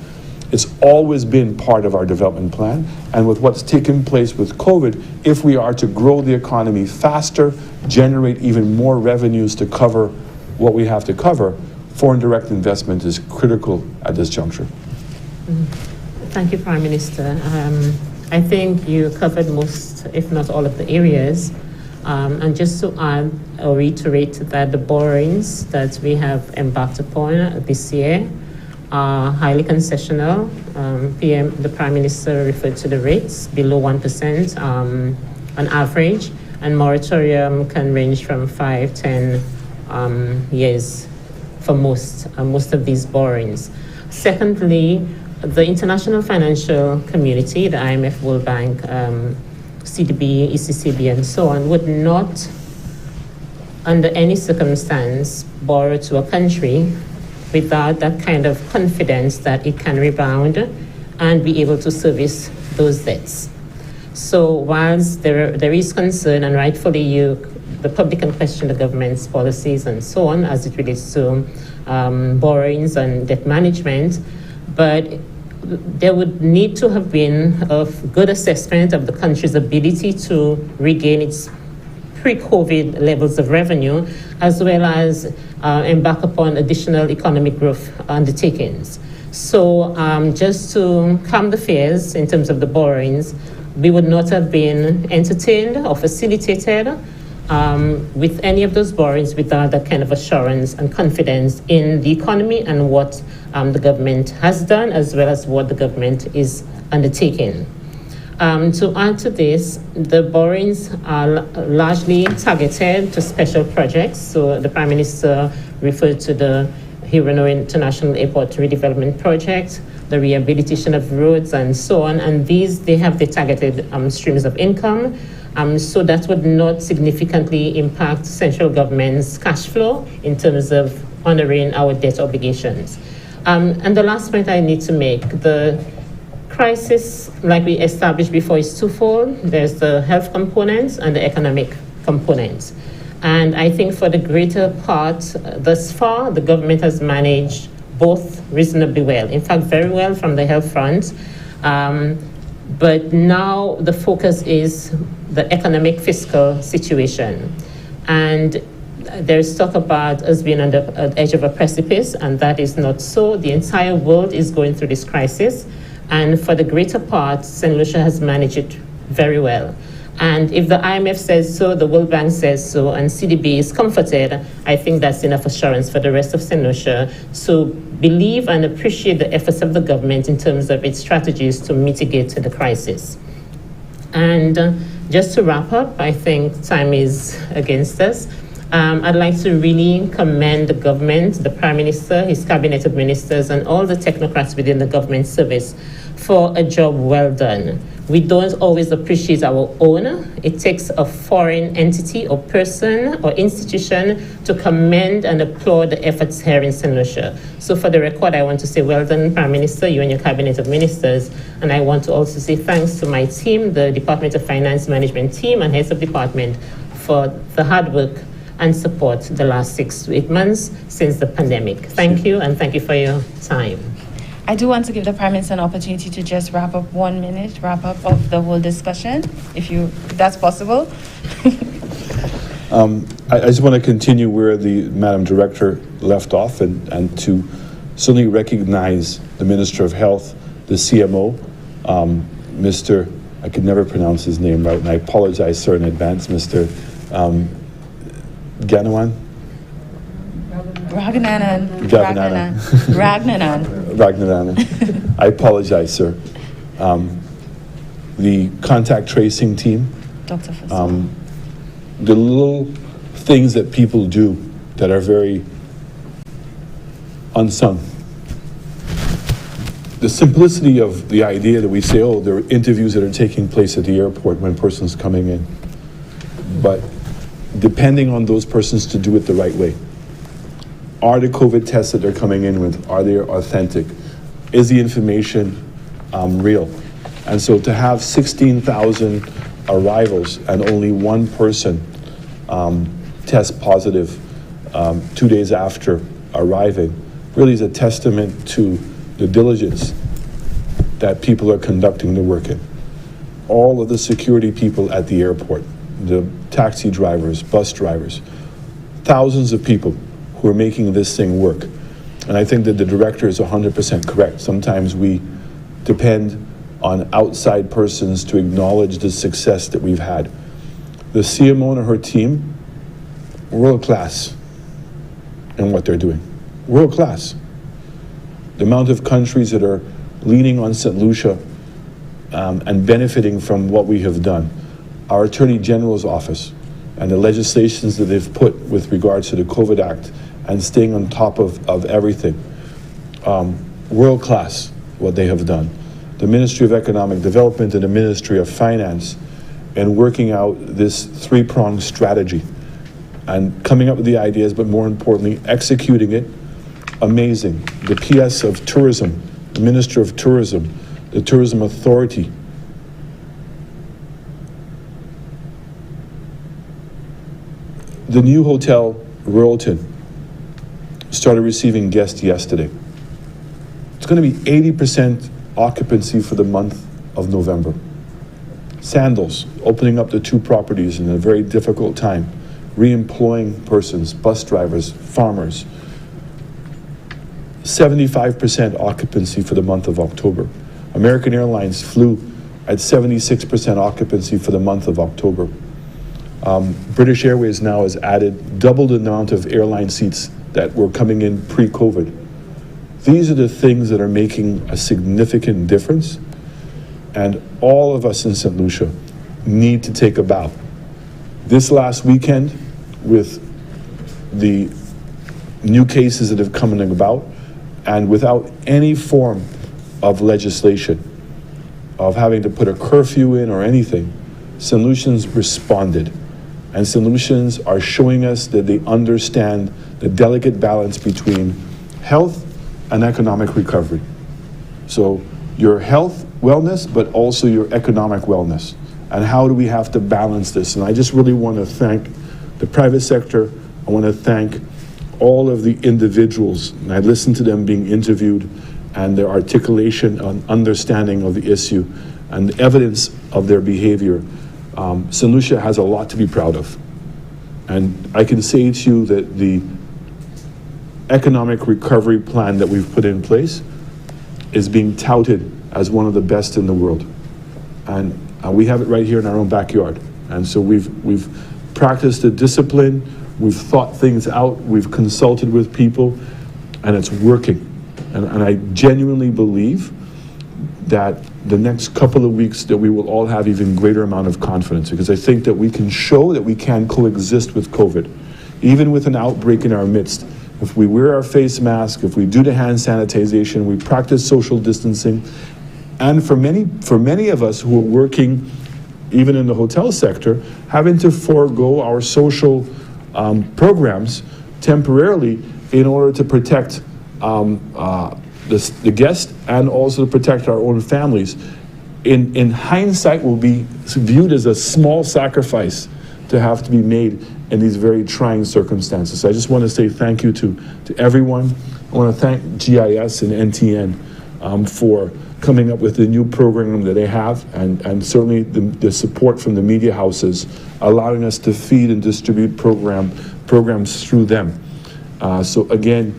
It's always been part of our development plan. And with what's taken place with COVID, if we are to grow the economy faster, generate even more revenues to cover what we have to cover, foreign direct investment is critical at this juncture. Thank you, Prime Minister. I think you covered most, if not all, of the areas. And just to add or reiterate that the borrowings that we have embarked upon this year are highly concessional. The Prime Minister referred to the rates below 1% on average, and moratorium can range from 5-10 years for most of these borrowings. Secondly, the international financial community, the IMF, World Bank, CDB, ECCB, and so on, would not, under any circumstance, borrow to a country without that kind of confidence that it can rebound and be able to service those debts. So whilst there is concern, and rightfully the public can question the government's policies and so on as it relates to borrowings and debt management, but there would need to have been a good assessment of the country's ability to regain its pre-COVID levels of revenue, as well as embark upon additional economic growth undertakings. So just to calm the fears in terms of the borrowings, we would not have been entertained or facilitated with any of those borrowings without that kind of assurance and confidence in the economy and what the government has done, as well as what the government is undertaking. To add to this, the borrowings are largely targeted to special projects. So the Prime Minister referred to the Hirono International Airport redevelopment project, the rehabilitation of roads, and so on. And these, they have the targeted streams of income. So that would not significantly impact central government's cash flow in terms of honoring our debt obligations. And the last point I need to make, the crisis, like we established before, is twofold. There's the health component and the economic component. And I think for the greater part, thus far, the government has managed both reasonably well. In fact, very well from the health front. But now the focus is the economic fiscal situation. And there's talk about us being on the edge of a precipice, and that is not so. The entire world is going through this crisis. And for the greater part, St. Lucia has managed it very well. And if the IMF says so, the World Bank says so, and CDB is comforted, I think that's enough assurance for the rest of St. Lucia. So believe and appreciate the efforts of the government in terms of its strategies to mitigate the crisis. And just to wrap up, I think time is against us. I'd like to really commend the government, the Prime Minister, his cabinet of ministers, and all the technocrats within the government service for a job well done. We don't always appreciate our own. It takes a foreign entity or person or institution to commend and applaud the efforts here in St. Lucia. So for the record, I want to say well done, Prime Minister, you and your cabinet of ministers. And I want to also say thanks to my team, the Department of Finance Management team and heads of department, for the hard work and support the last 6 to 8 months since the pandemic. Thank you, and thank you for your time. I do want to give the Prime Minister an opportunity to just wrap up 1 minute, wrap up of the whole discussion, if that's possible. I just want to continue where the Madam Director left off and to certainly recognize the Minister of Health, the CMO, Mr. I could never pronounce his name right, and I apologize, sir, in advance, Mr. Ganawan? Ragnanan. I apologize, sir. The contact tracing team. Dr. The little things that people do that are very unsung. The simplicity of the idea that we say, oh, there are interviews that are taking place at the airport when a person's coming in. But depending on those persons to do it the right way. Are the COVID tests that they're coming in with, are they authentic? Is the information real? And so to have 16,000 arrivals and only one person test positive 2 days after arriving really is a testament to the diligence that people are conducting the work in. All of the security people at the airport, the taxi drivers, bus drivers, thousands of people who are making this thing work. And I think that the director is 100% correct. Sometimes we depend on outside persons to acknowledge the success that we've had. The CMO and her team, world class in what they're doing. World class. The amount of countries that are leaning on St. Lucia and benefiting from what we have done. Our Attorney General's office and the legislations that they've put with regards to the COVID Act and staying on top of everything. World class what they have done. The Ministry of Economic Development and the Ministry of Finance in working out this three-pronged strategy and coming up with the ideas, but more importantly, executing it. Amazing. The PS of Tourism, the Minister of Tourism, the Tourism Authority. The new hotel, Royalton, started receiving guests yesterday. It's going to be 80% occupancy for the month of November. Sandals, opening up the 2 properties in a very difficult time, re-employing persons, bus drivers, farmers. 75% occupancy for the month of October. American Airlines flew at 76% occupancy for the month of October. British Airways now has added double the amount of airline seats that were coming in pre-COVID. These are the things that are making a significant difference, and all of us in St. Lucia need to take a bow. This last weekend, with the new cases that have come about, and without any form of legislation, of having to put a curfew in or anything, St. Lucians responded. And St. Lucians are showing us that they understand the delicate balance between health and economic recovery. So your health wellness, but also your economic wellness. And how do we have to balance this? And I just really want to thank the private sector. I want to thank all of the individuals. And I listened to them being interviewed and their articulation and understanding of the issue and the evidence of their behavior. St. Lucia has a lot to be proud of. And I can say to you that the economic recovery plan that we've put in place is being touted as one of the best in the world. And we have it right here in our own backyard. And so we've practiced the discipline, we've thought things out, we've consulted with people, and it's working. And I genuinely believe that the next couple of weeks that we will all have even greater amount of confidence, because I think that we can show that we can coexist with COVID, even with an outbreak in our midst. If we wear our face mask, if we do the hand sanitization, we practice social distancing, and for many of us who are working even in the hotel sector, having to forego our social programs temporarily in order to protect the guest and also to protect our own families, in hindsight will be viewed as a small sacrifice to have to be made in these very trying circumstances. So I just want to say thank you to everyone. I want to thank GIS and NTN for coming up with the new program that they have, and certainly the support from the media houses, allowing us to feed and distribute programs through them. So again,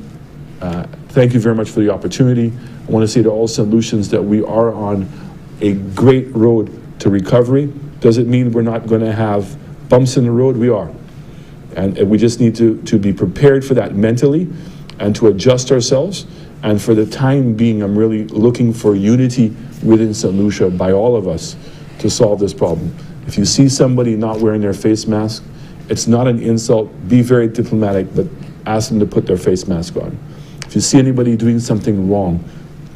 thank you very much for the opportunity. I want to say to all St. Lucians that we are on a great road to recovery. Does it mean we're not going to have bumps in the road? We are. And we just need to be prepared for that mentally and to adjust ourselves. And for the time being, I'm really looking for unity within St. Lucia by all of us to solve this problem. If you see somebody not wearing their face mask, it's not an insult. Be very diplomatic, but ask them to put their face mask on. If you see anybody doing something wrong,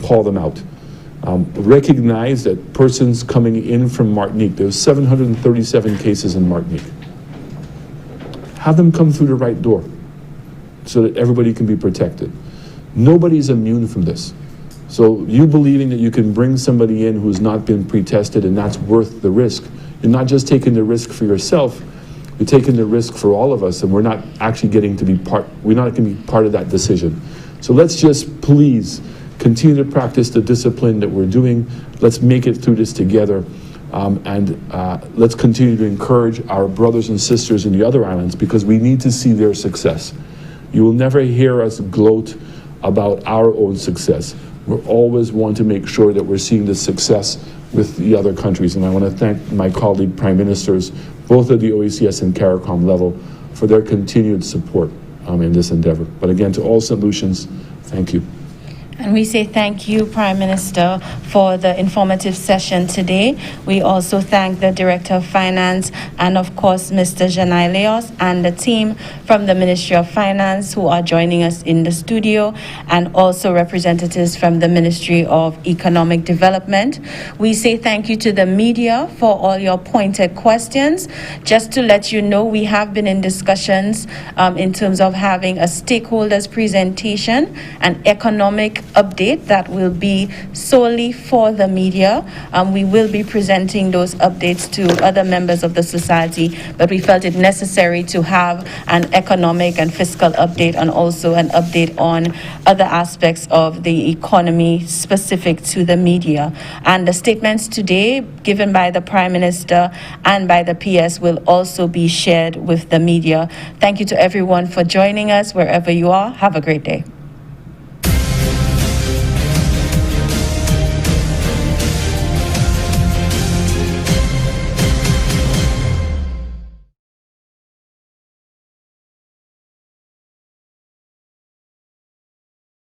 call them out. Recognize that persons coming in from Martinique, there's 737 cases in Martinique. Have them come through the right door so that everybody can be protected. Nobody's immune from this. So you believing that you can bring somebody in who's not been pre-tested and that's worth the risk, you're not just taking the risk for yourself, you're taking the risk for all of us, and we're not actually getting to be we're not going to be part of that decision. So let's just please continue to practice the discipline that we're doing. Let's make it through this together. Let's continue to encourage our brothers and sisters in the other islands, because we need to see their success. You will never hear us gloat about our own success. We always want to make sure that we're seeing the success with the other countries. And I want to thank my colleague prime ministers, both at the OECS and CARICOM level, for their continued support in this endeavor. But again, to all St. Lucians, thank you. And we say thank you, Prime Minister, for the informative session today. We also thank the Director of Finance and, of course, Mr. Janai Leos and the team from the Ministry of Finance who are joining us in the studio, and also representatives from the Ministry of Economic Development. We say thank you to the media for all your pointed questions. Just to let you know, we have been in discussions in terms of having a stakeholders presentation, an economic update that will be solely for the media. We will be presenting those updates to other members of the society, but we felt it necessary to have an economic and fiscal update and also an update on other aspects of the economy specific to the media. And the statements today given by the Prime Minister and by the PS will also be shared with the media. Thank you to everyone for joining us wherever you are. Have a great day.